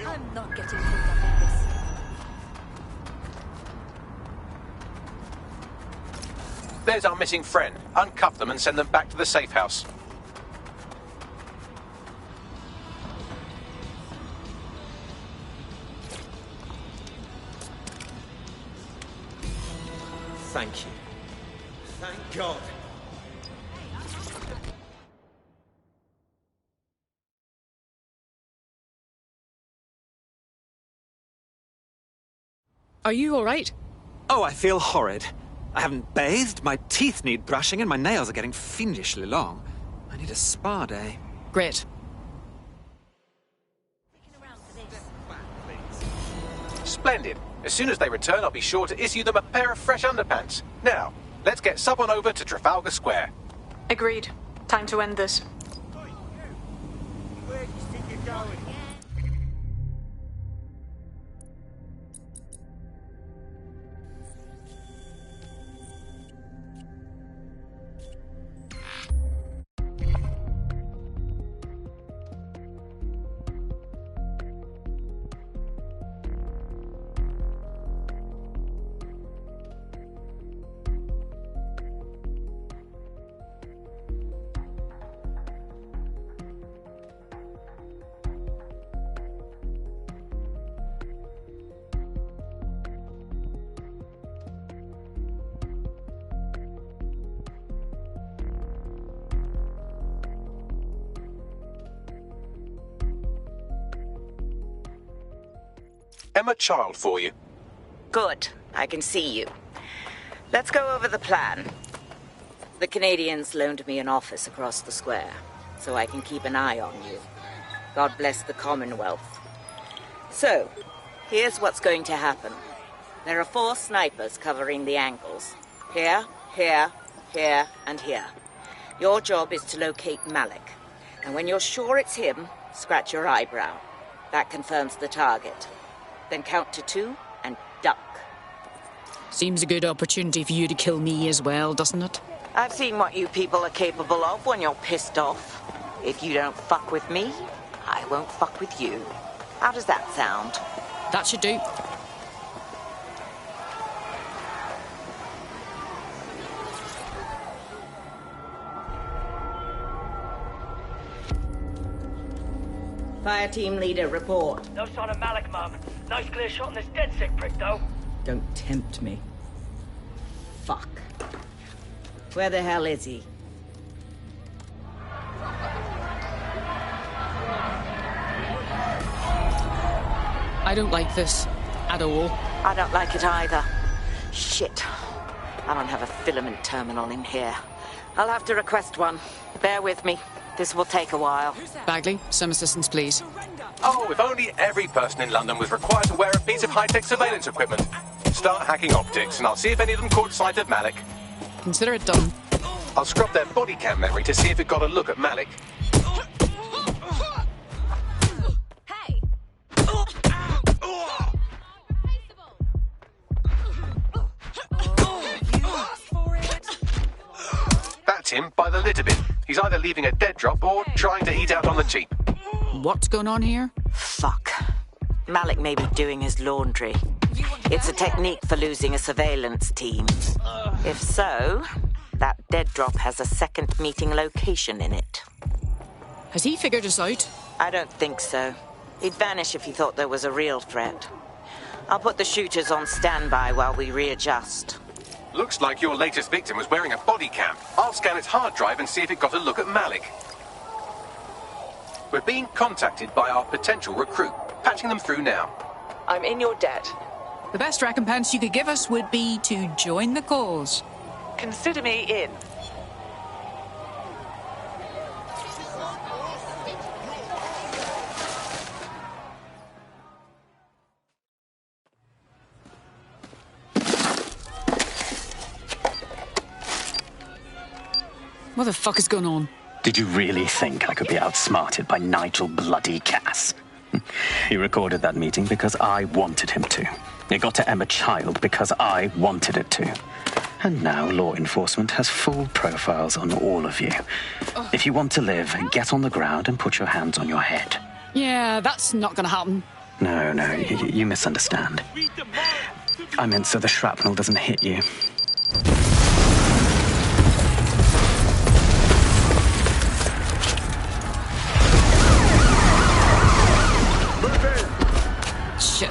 I'm not getting caught up in this. There's our missing friend. Uncuff them and send them back to the safe house. Thank you. Thank God. Are you all right? Oh, I feel horrid. I haven't bathed, my teeth need brushing, and my nails are getting fiendishly long. I need a spa day. Great. Splendid. As soon as they return, I'll be sure to issue them a pair of fresh underpants. Now, let's get someone over to Trafalgar Square. Agreed. Time to end this. Where do you think you're going? Emma Child for you. Good. I can see you. Let's go over the plan. The Canadians loaned me an office across the square, so I can keep an eye on you. God bless the Commonwealth. So, here's what's going to happen. There are 4 snipers covering the angles. Here, here, here, and here. Your job is to locate Malik. And when you're sure it's him, scratch your eyebrow. That confirms the target. Then count to 2 and duck. Seems a good opportunity for you to kill me as well, doesn't it? I've seen what you people are capable of when you're pissed off. If you don't fuck with me, I won't fuck with you. How does that sound? That should do. Fire team leader, report. No sign of Malik, Mum. Nice clear shot on this dead sick prick, though. Don't tempt me. Fuck. Where the hell is he? I don't like this. At all. I don't like it either. Shit. I don't have a filament terminal in here. I'll have to request one. Bear with me. This will take a while. Bagley, some assistance, please. Oh, if only every person in London was required to wear a piece of high-tech surveillance equipment. Start hacking optics, and I'll see if any of them caught sight of Malik. Consider it done. I'll scrub their body cam memory to see if it got a look at Malik. Hey! That's him by the litter bin. He's either leaving a dead drop or trying to eat out on the cheap. What's going on here? Fuck. Malik may be doing his laundry. It's a technique for losing a surveillance team. If so, that dead drop has a second meeting location in it. Has he figured us out? I don't think so. He'd vanish if he thought there was a real threat. I'll put the shooters on standby while we readjust. Looks like your latest victim was wearing a body cam. I'll scan its hard drive and see if it got a look at Malik. We're being contacted by our potential recruit. Patching them through now. I'm in your debt. The best recompense you could give us would be to join the cause. Consider me in. What the fuck is going on? Did you really think I could be outsmarted by Nigel bloody Cass? He recorded that meeting because I wanted him to. It got to Emma Child because I wanted it to. And now law enforcement has full profiles on all of you. If you want to live, get on the ground and put your hands on your head. Yeah, that's not gonna happen. No, you misunderstand. I meant so the shrapnel doesn't hit you. Shit.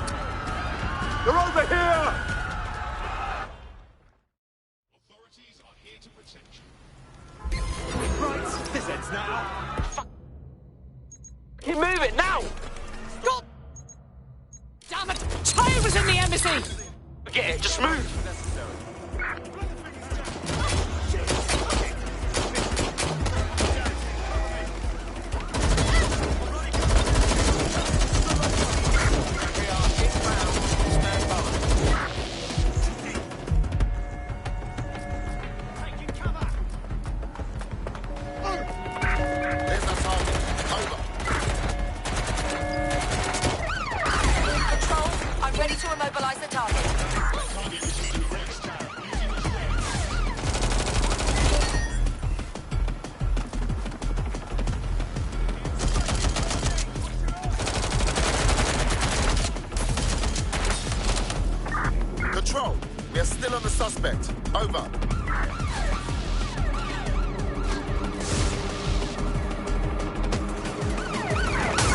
They're over here! Authorities are here to protect you. Right, this ends now. Fuck. Keep moving, now! God damn it! Child was in the embassy! Forget it, just move! Control, we are still on the suspect. Over.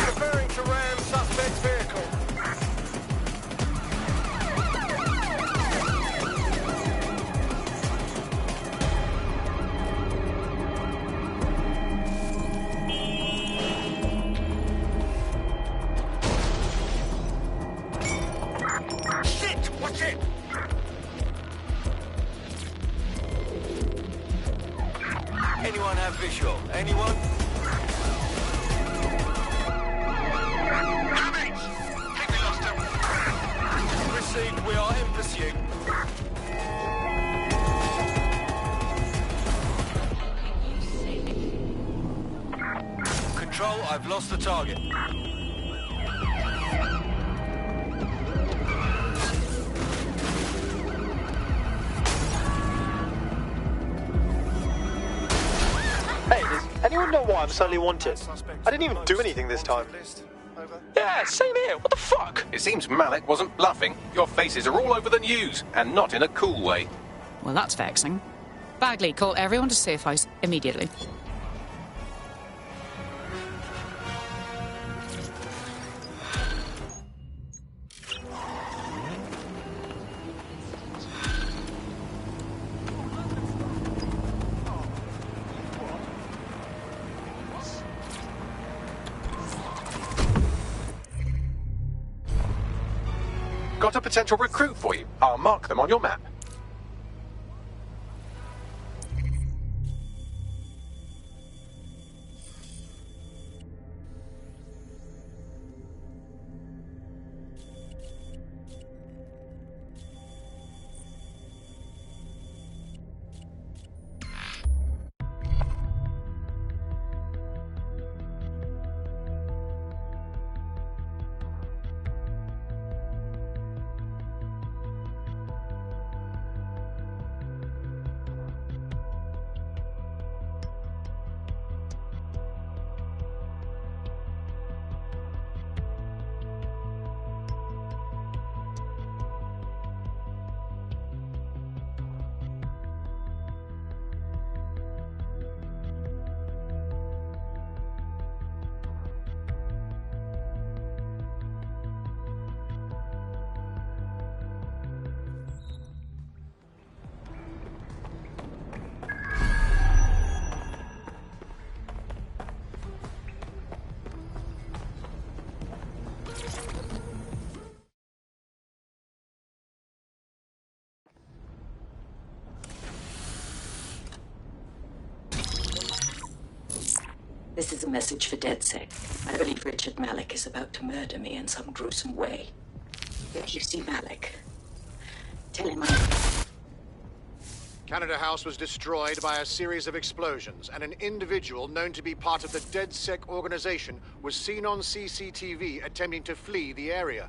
Preparing to ram suspect's vehicle. Anyone have visual? Anyone? Think we lost him. Received, we are in pursuit. Control, I've lost the target. Hey, does anyone know why I'm suddenly wanted? I didn't even do anything this time. Yeah, same here. What the fuck? It seems Malik wasn't bluffing. Your faces are all over the news, and not in a cool way. Well, that's vexing. Bagley, call everyone to safe house immediately. Got a potential recruit for you. I'll mark them on your map. This is a message for DedSec. I believe Richard Malik is about to murder me in some gruesome way. If you see Malik, tell him Canada House was destroyed by a series of explosions, and an individual known to be part of the DedSec organization was seen on CCTV attempting to flee the area.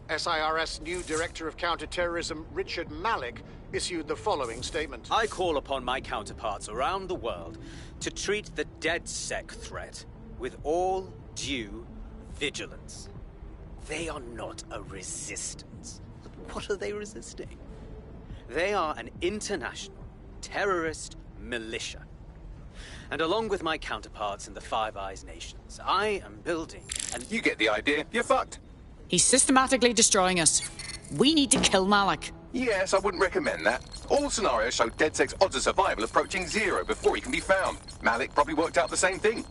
SIRS new Director of Counterterrorism, Richard Malik, issued the following statement. I call upon my counterparts around the world to treat the DedSec threat with all due vigilance. They are not a resistance. What are they resisting? They are an international terrorist militia. And along with my counterparts in the Five Eyes nations, I am building and You get the idea. You're fucked. He's systematically destroying us. We need to kill Malik. Yes, I wouldn't recommend that. All scenarios show DedSec's odds of survival approaching 0 before he can be found. Malik probably worked out the same thing.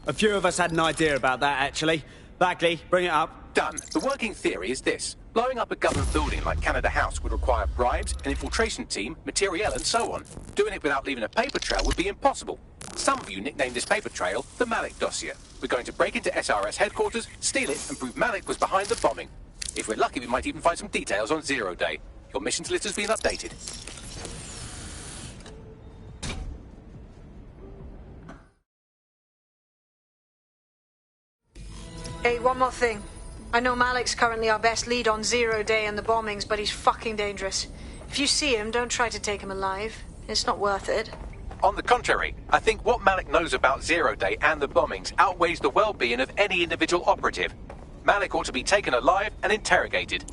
A few of us had an idea about that, actually. Bagley, bring it up. Done. The working theory is this. Blowing up a government building like Canada House would require bribes, an infiltration team, materiel, and so on. Doing it without leaving a paper trail would be impossible. Some of you nicknamed this paper trail the Malik dossier. We're going to break into SRS headquarters, steal it, and prove Malik was behind the bombing. If we're lucky, we might even find some details on Zero Day. Your missions list has been updated. Hey, one more thing. I know Malik's currently our best lead on Zero Day and the bombings, but he's fucking dangerous. If you see him, don't try to take him alive. It's not worth it. On the contrary, I think what Malik knows about Zero Day and the bombings outweighs the well-being of any individual operative. Malik ought to be taken alive and interrogated.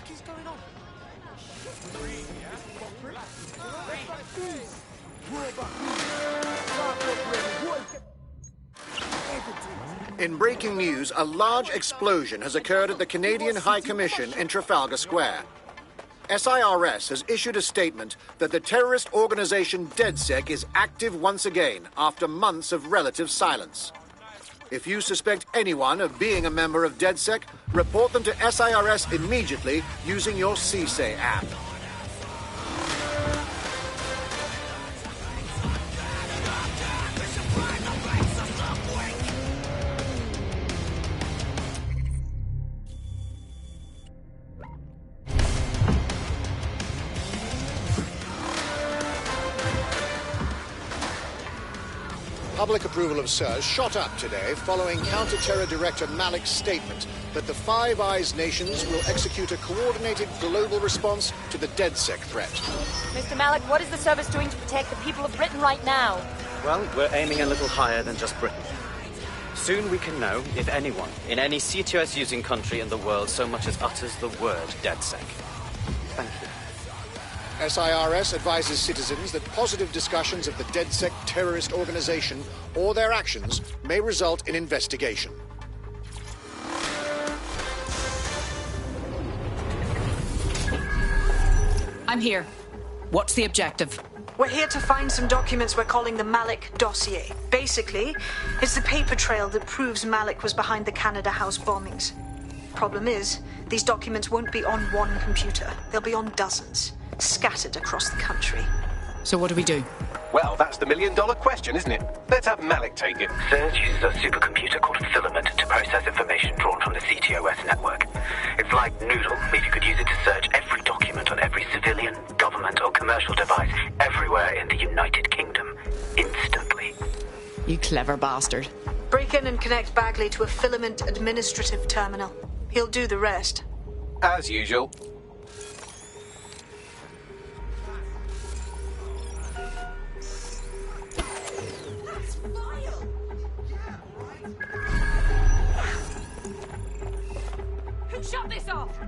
fuck is going on? In breaking news, a large explosion has occurred at the Canadian High Commission in Trafalgar Square. SIRS has issued a statement that the terrorist organization DedSec is active once again after months of relative silence. If you suspect anyone of being a member of DedSec, report them to SIRS immediately using your CSAY app. Public approval of SIRS shot up today following Counter-Terror Director Malik's statement that the Five Eyes nations will execute a coordinated global response to the DedSec threat. Mr. Malik, what is the service doing to protect the people of Britain right now? Well, we're aiming a little higher than just Britain. Soon we can know if anyone in any CTOS-using country in the world so much as utters the word DedSec. Thank you. SIRS advises citizens that positive discussions of the DedSec terrorist organization or their actions may result in investigation. I'm here. What's the objective? We're here to find some documents we're calling the Malik dossier. Basically, it's the paper trail that proves Malik was behind the Canada House bombings. Problem is, these documents won't be on one computer. They'll be on dozens, scattered across the country. So what do we do? Well, that's the million-dollar question, isn't it? Let's have Malik take it. SIRS uses a supercomputer called Filament to process information drawn from the CTOS network. It's like Noodle, if you could use it to search every document on every civilian, government or commercial device everywhere in the United Kingdom, instantly. You clever bastard. Break in and connect Bagley to a Filament administrative terminal. He'll do the rest. As usual. Who shut this off?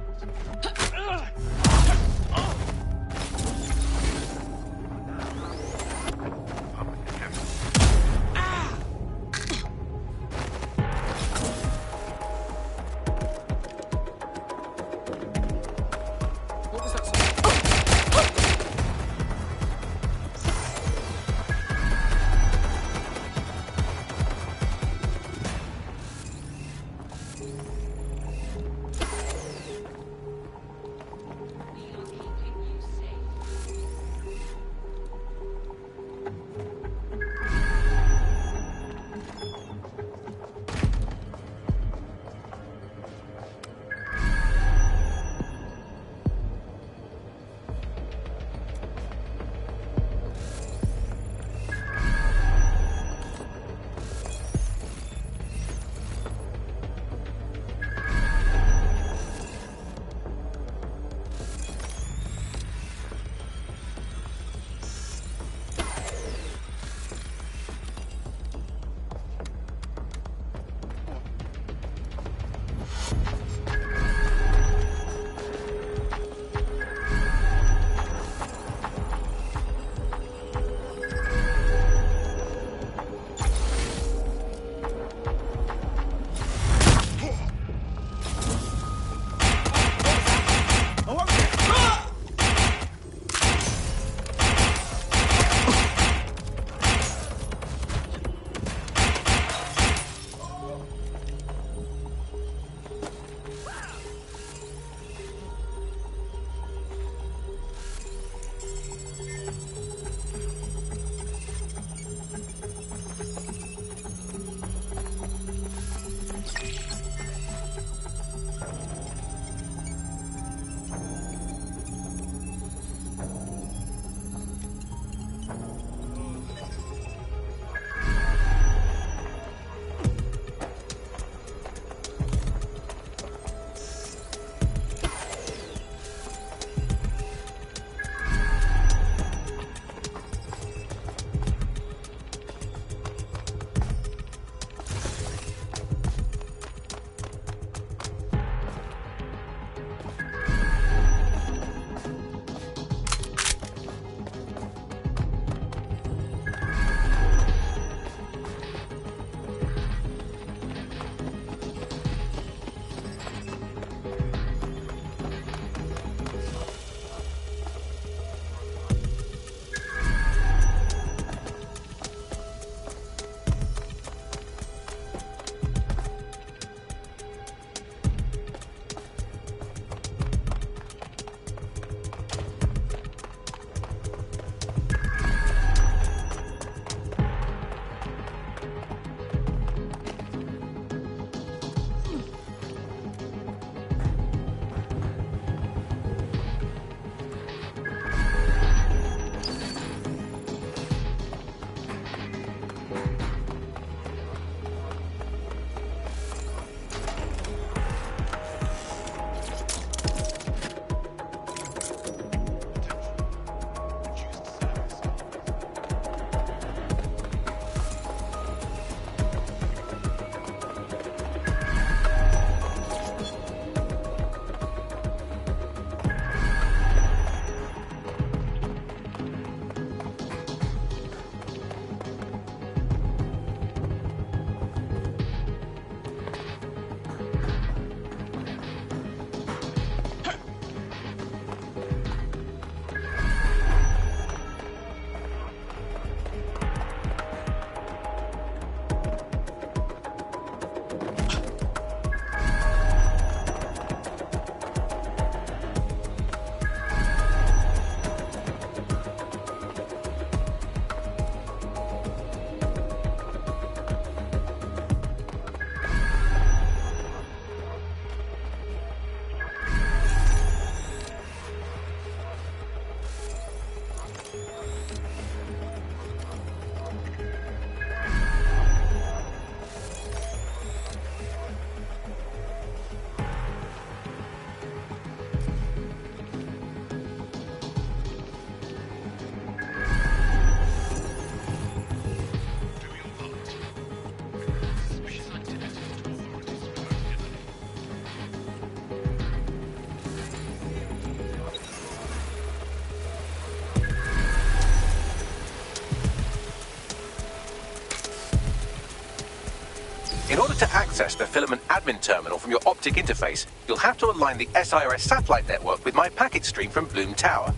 In order to access the filament admin terminal from your optic interface, you'll have to align the SIRS satellite network with my packet stream from Bloom Tower.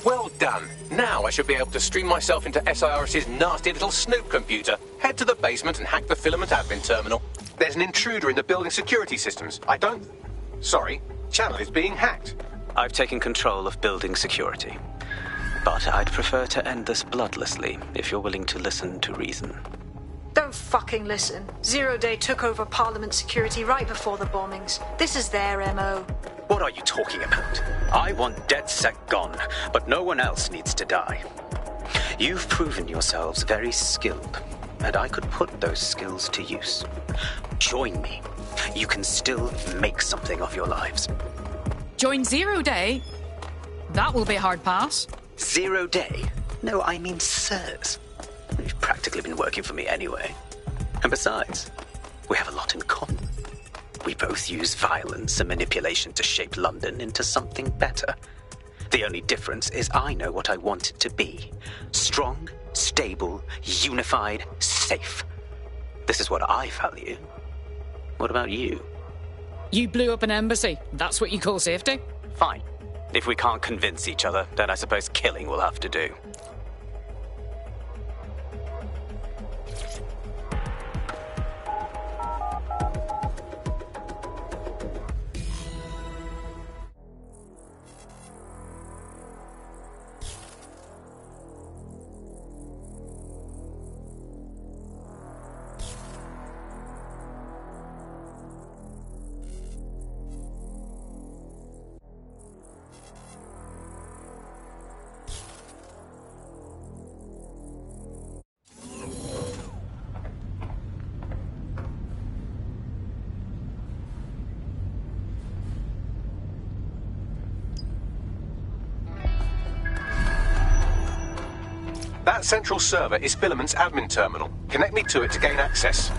Well done. Now I should be able to stream myself into SIRS's nasty little snoop computer, head to the basement and hack the filament admin terminal. There's an intruder in the building security systems. Sorry, channel is being hacked. I've taken control of building security. But I'd prefer to end this bloodlessly, if you're willing to listen to reason. Don't fucking listen. Zero Day took over Parliament security right before the bombings. This is their MO. What are you talking about? I want DedSec gone, but no one else needs to die. You've proven yourselves very skilled, and I could put those skills to use. Join me. You can still make something of your lives. Join Zero Day? That will be a hard pass. 0 Day? No, I mean SIRS. You've practically been working for me anyway. And besides, we have a lot in common. We both use violence and manipulation to shape London into something better. The only difference is I know what I want it to be. Strong, stable, unified, safe. This is what I value. What about you? You blew up an embassy. That's what you call safety? Fine. If we can't convince each other, then I suppose killing will have to do. That central server is Filament's admin terminal. Connect me to it to gain access.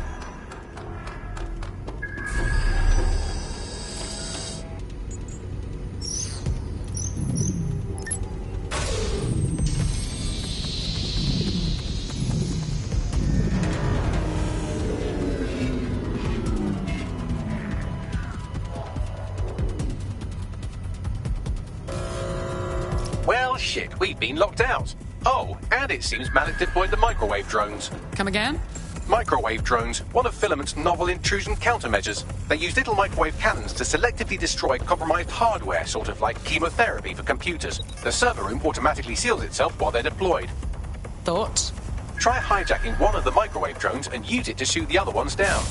Well, shit, we've been locked out. Oh, and it seems Malik deployed the microwave drones. Come again? Microwave drones, one of Filament's novel intrusion countermeasures. They use little microwave cannons to selectively destroy compromised hardware, sort of like chemotherapy for computers. The server room automatically seals itself while they're deployed. Thoughts? Try hijacking one of the microwave drones and use it to shoot the other ones down.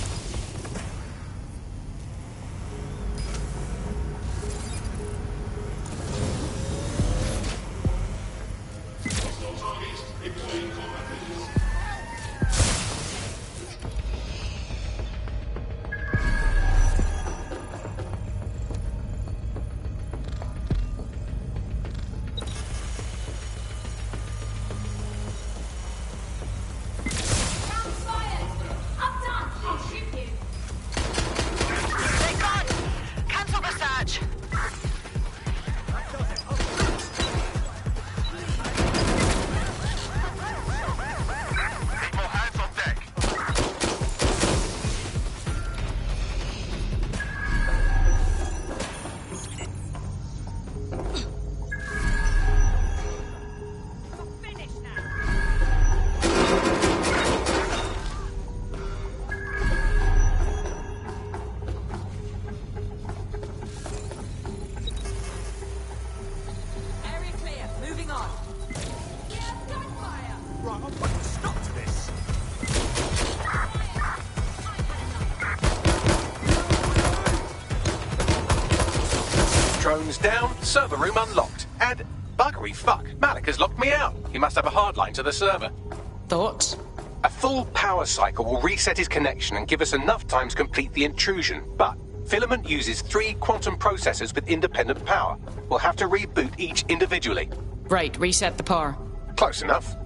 Drones down, server room unlocked. And buggery fuck, Malik has locked me out. He must have a hard line to the server. Thoughts? A full power cycle will reset his connection and give us enough time to complete the intrusion, but Filament uses 3 quantum processors with independent power. We'll have to reboot each individually. Right, reset the power. Close enough.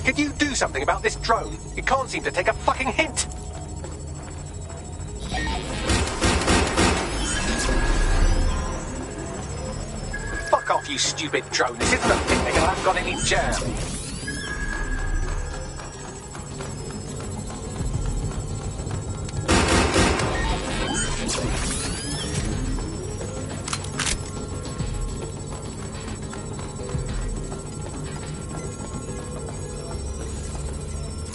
Could you do something about this drone? It can't seem to take a fucking hint. Fuck off, you stupid drone. This isn't a picnic and I haven't got any jam.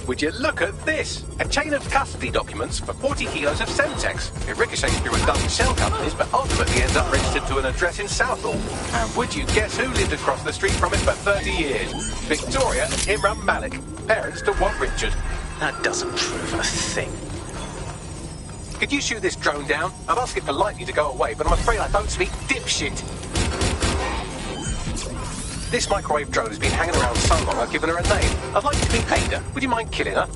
Would you look at this? A chain of custody documents for 40 kilos of Semtex. It ricochets through a dozen shell companies, but ultimately ends up registered to an address in Southall. And would you guess who lived across the street from it for 30 years? Victoria and Imran Malik, parents to one Richard. That doesn't prove a thing. Could you shoot this drone down? I'd ask it politely to go away, but I'm afraid I don't speak dipshit. This microwave drone has been hanging around so long I've given her a name. I'd like to meet Ada. Would you mind killing her?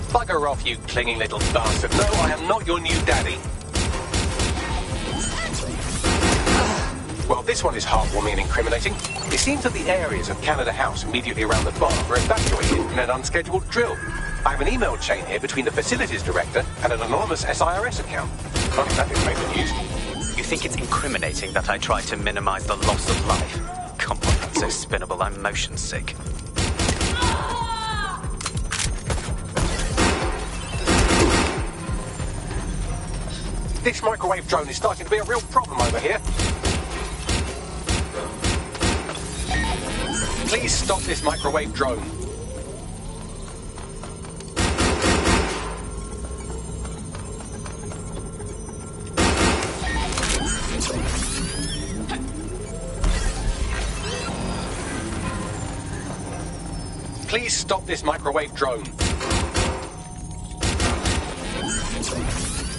Bugger off, you clinging little bastard. No, I am not your new daddy. Well, this one is heartwarming and incriminating. It seems that the areas of Canada House immediately around the bar were evacuated in an unscheduled drill. I have an email chain here between the facilities director and an anonymous SIRS account. I think that didn't make the news. You think it's incriminating that I tried to minimize the loss of life? Come on, that's so spinnable, I'm motion sick. This microwave drone is starting to be a real problem over here. Please stop this microwave drone. Please stop this microwave drone.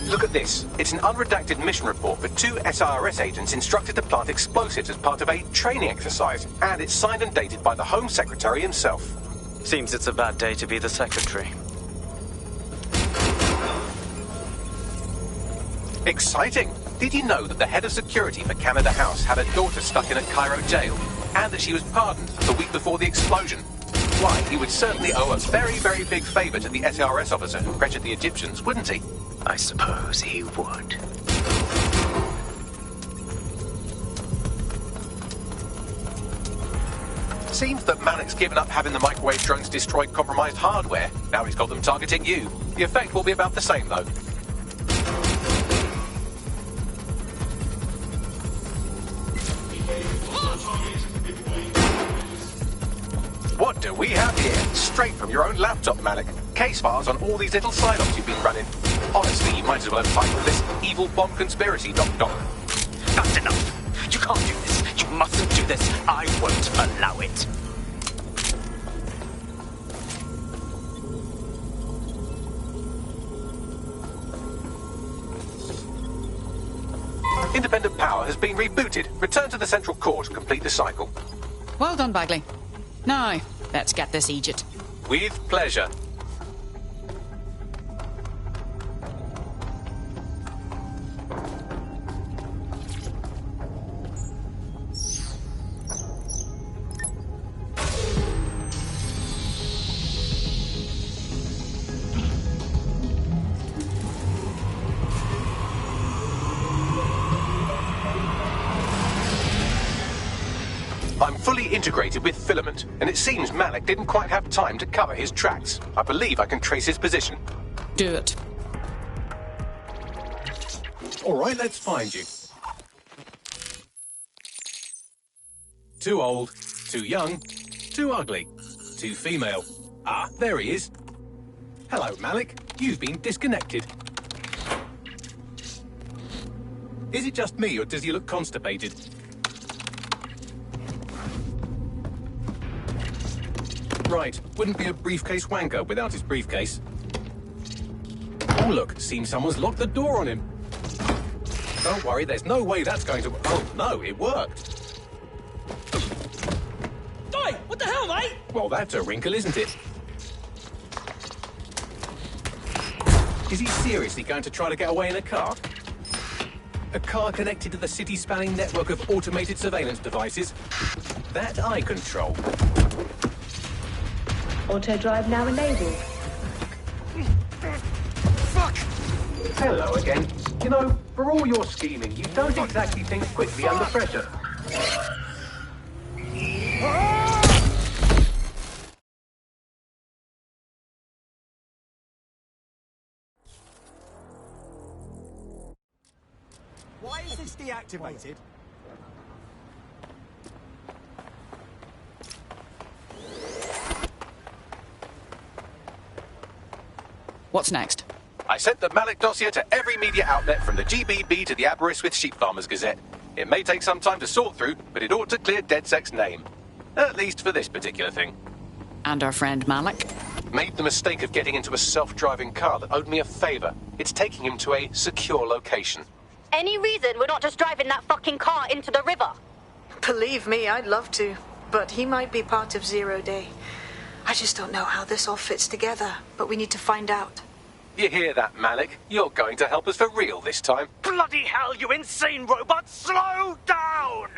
Look at this. It's an unredacted mission report for 2 SIRS agents instructed to plant explosives as part of a training exercise, and it's signed and dated by the Home Secretary himself. Seems it's a bad day to be the Secretary. Exciting! Did you know that the head of security for Canada House had a daughter stuck in a Cairo jail, and that she was pardoned the week before the explosion? Why, he would certainly owe a very, very big favour to the SIRS officer who pressured the Egyptians, wouldn't he? I suppose he would. Seems that Malik's given up having the microwave drones destroy compromised hardware. Now he's got them targeting you. The effect will be about the same, though. do we have here? Straight from your own laptop, Malik. Case files on all these little psyops you've been running. Honestly, you might as well have titled this Evil Bomb Conspiracy, Doc. That's enough. You can't do this. You mustn't do this. I won't allow it. Independent power has been rebooted. Return to the central core to complete the cycle. Well done, Bagley. Now, let's get this Egypt. With pleasure. I'm fully integrated with Filament, and it seems Malik didn't quite have time to cover his tracks. I believe I can trace his position. Do it. All right, let's find you. Too old, too young, too ugly, too female. Ah, there he is. Hello, Malik. You've been disconnected. Is it just me, or does he look constipated? Right, wouldn't be a briefcase wanker without his briefcase. Oh look, seems someone's locked the door on him. Don't worry, there's no way that's going to... Oh no, it worked. Oi, what the hell, mate? Well, that's a wrinkle, isn't it? Is he seriously going to try to get away in a car? A car connected to the city-spanning network of automated surveillance devices? That I control. Auto drive now enabled. Fuck! Hello again. You know, for all your scheming, you don't exactly think quickly under pressure. Why is this deactivated? What's next? I sent the Malik dossier to every media outlet from the GBB to the Aberystwyth Sheep Farmers Gazette. It may take some time to sort through, but it ought to clear DedSec's name. At least for this particular thing. And our friend Malik? Made the mistake of getting into a self-driving car that owed me a favour. It's taking him to a secure location. Any reason we're not just driving that fucking car into the river? Believe me, I'd love to. But he might be part of Zero Day. I just don't know how this all fits together, but we need to find out. You hear that, Malik? You're going to help us for real this time. Bloody hell, you insane robot! Slow down!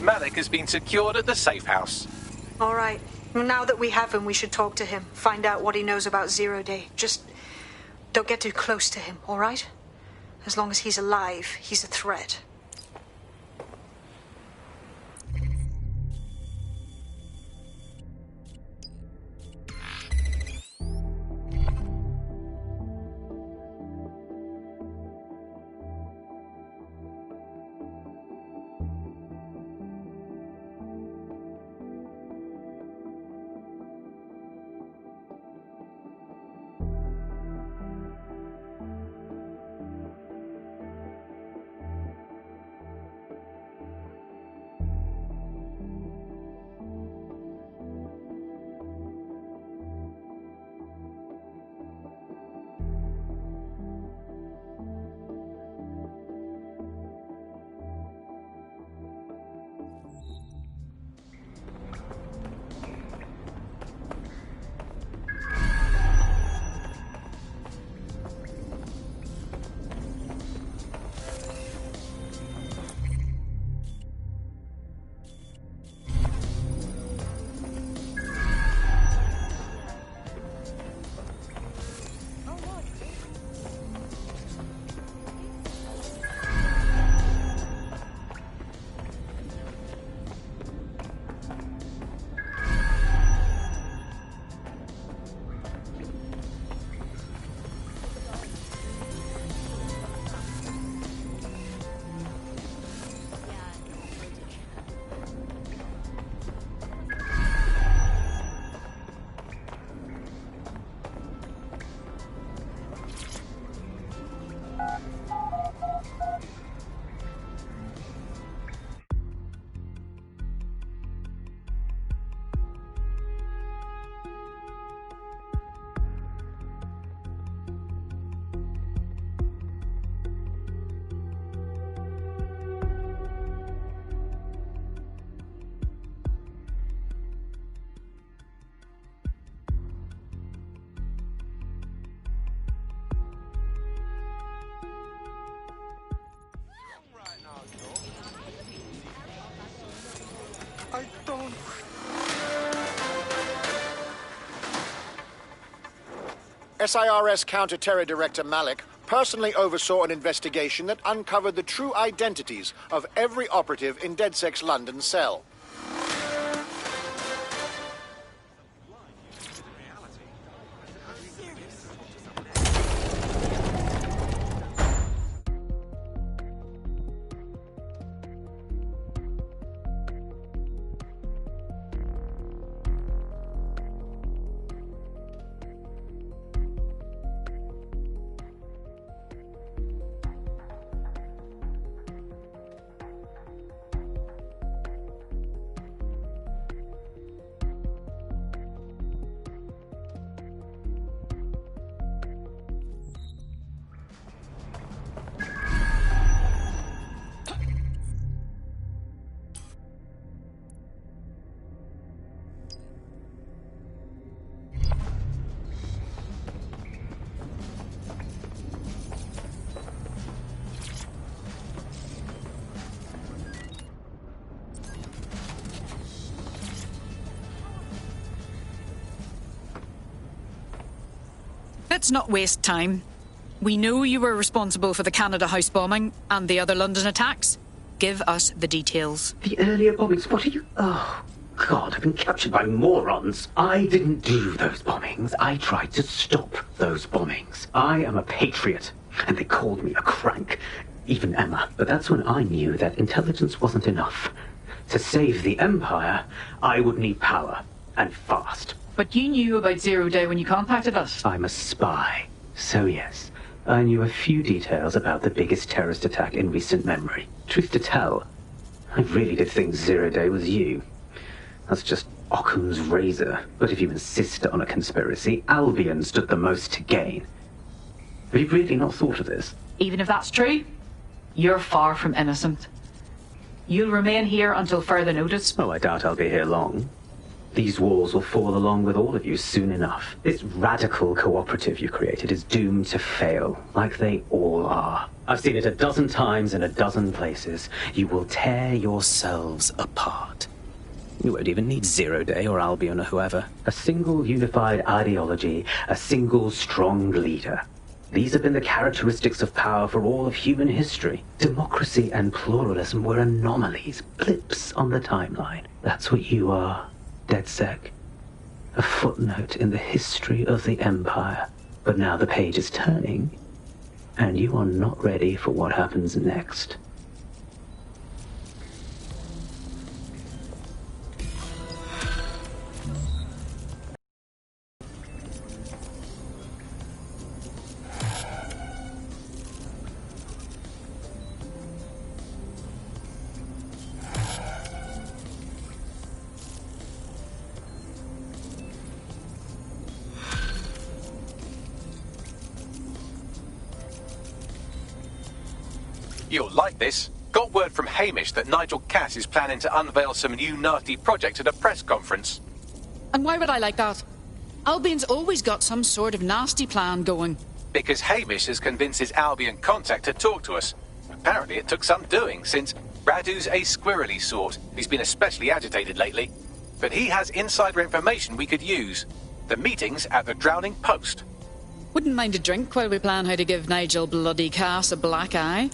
Malik has been secured at the safe house. All right. Now that we have him, we should talk to him. Find out what he knows about Zero Day. Just don't get too close to him, all right? As long as he's alive, he's a threat. SIRS Counter-Terror Director Malik personally oversaw an investigation that uncovered the true identities of every operative in DedSec's London cell. Let's not waste time. We know you were responsible for the Canada House bombing and the other London attacks. Give us the details. The earlier bombings, what are you... Oh, God, I've been captured by morons. I didn't do those bombings. I tried to stop those bombings. I am a patriot, and they called me a crank. Even Emma. But that's when I knew that intelligence wasn't enough. To save the Empire, I would need power, and fast. But you knew about Zero Day when you contacted us. I'm a spy, so yes. I knew a few details about the biggest terrorist attack in recent memory. Truth to tell, I really did think Zero Day was you. That's just Occam's razor. But if you insist on a conspiracy, Albion stood the most to gain. Have you really not thought of this? Even if that's true, you're far from innocent. You'll remain here until further notice. Oh, I doubt I'll be here long. These walls will fall along with all of you soon enough. This radical cooperative you created is doomed to fail, like they all are. I've seen it a dozen times in a dozen places. You will tear yourselves apart. You won't even need Zero Day or Albion or whoever. A single unified ideology, a single strong leader. These have been the characteristics of power for all of human history. Democracy and pluralism were anomalies, blips on the timeline. That's what you are. DedSec, a footnote in the history of the Empire. But now the page is turning, and you are not ready for what happens next. You'll like this. Got word from Hamish that Nigel Cass is planning to unveil some new nasty project at a press conference. And why would I like that? Albion's always got some sort of nasty plan going. Because Hamish has convinced his Albion contact to talk to us. Apparently it took some doing, since Radu's a squirrely sort. He's been especially agitated lately. But he has insider information we could use. The meeting's at the Drowning Post. Wouldn't mind a drink while we plan how to give Nigel bloody Cass a black eye.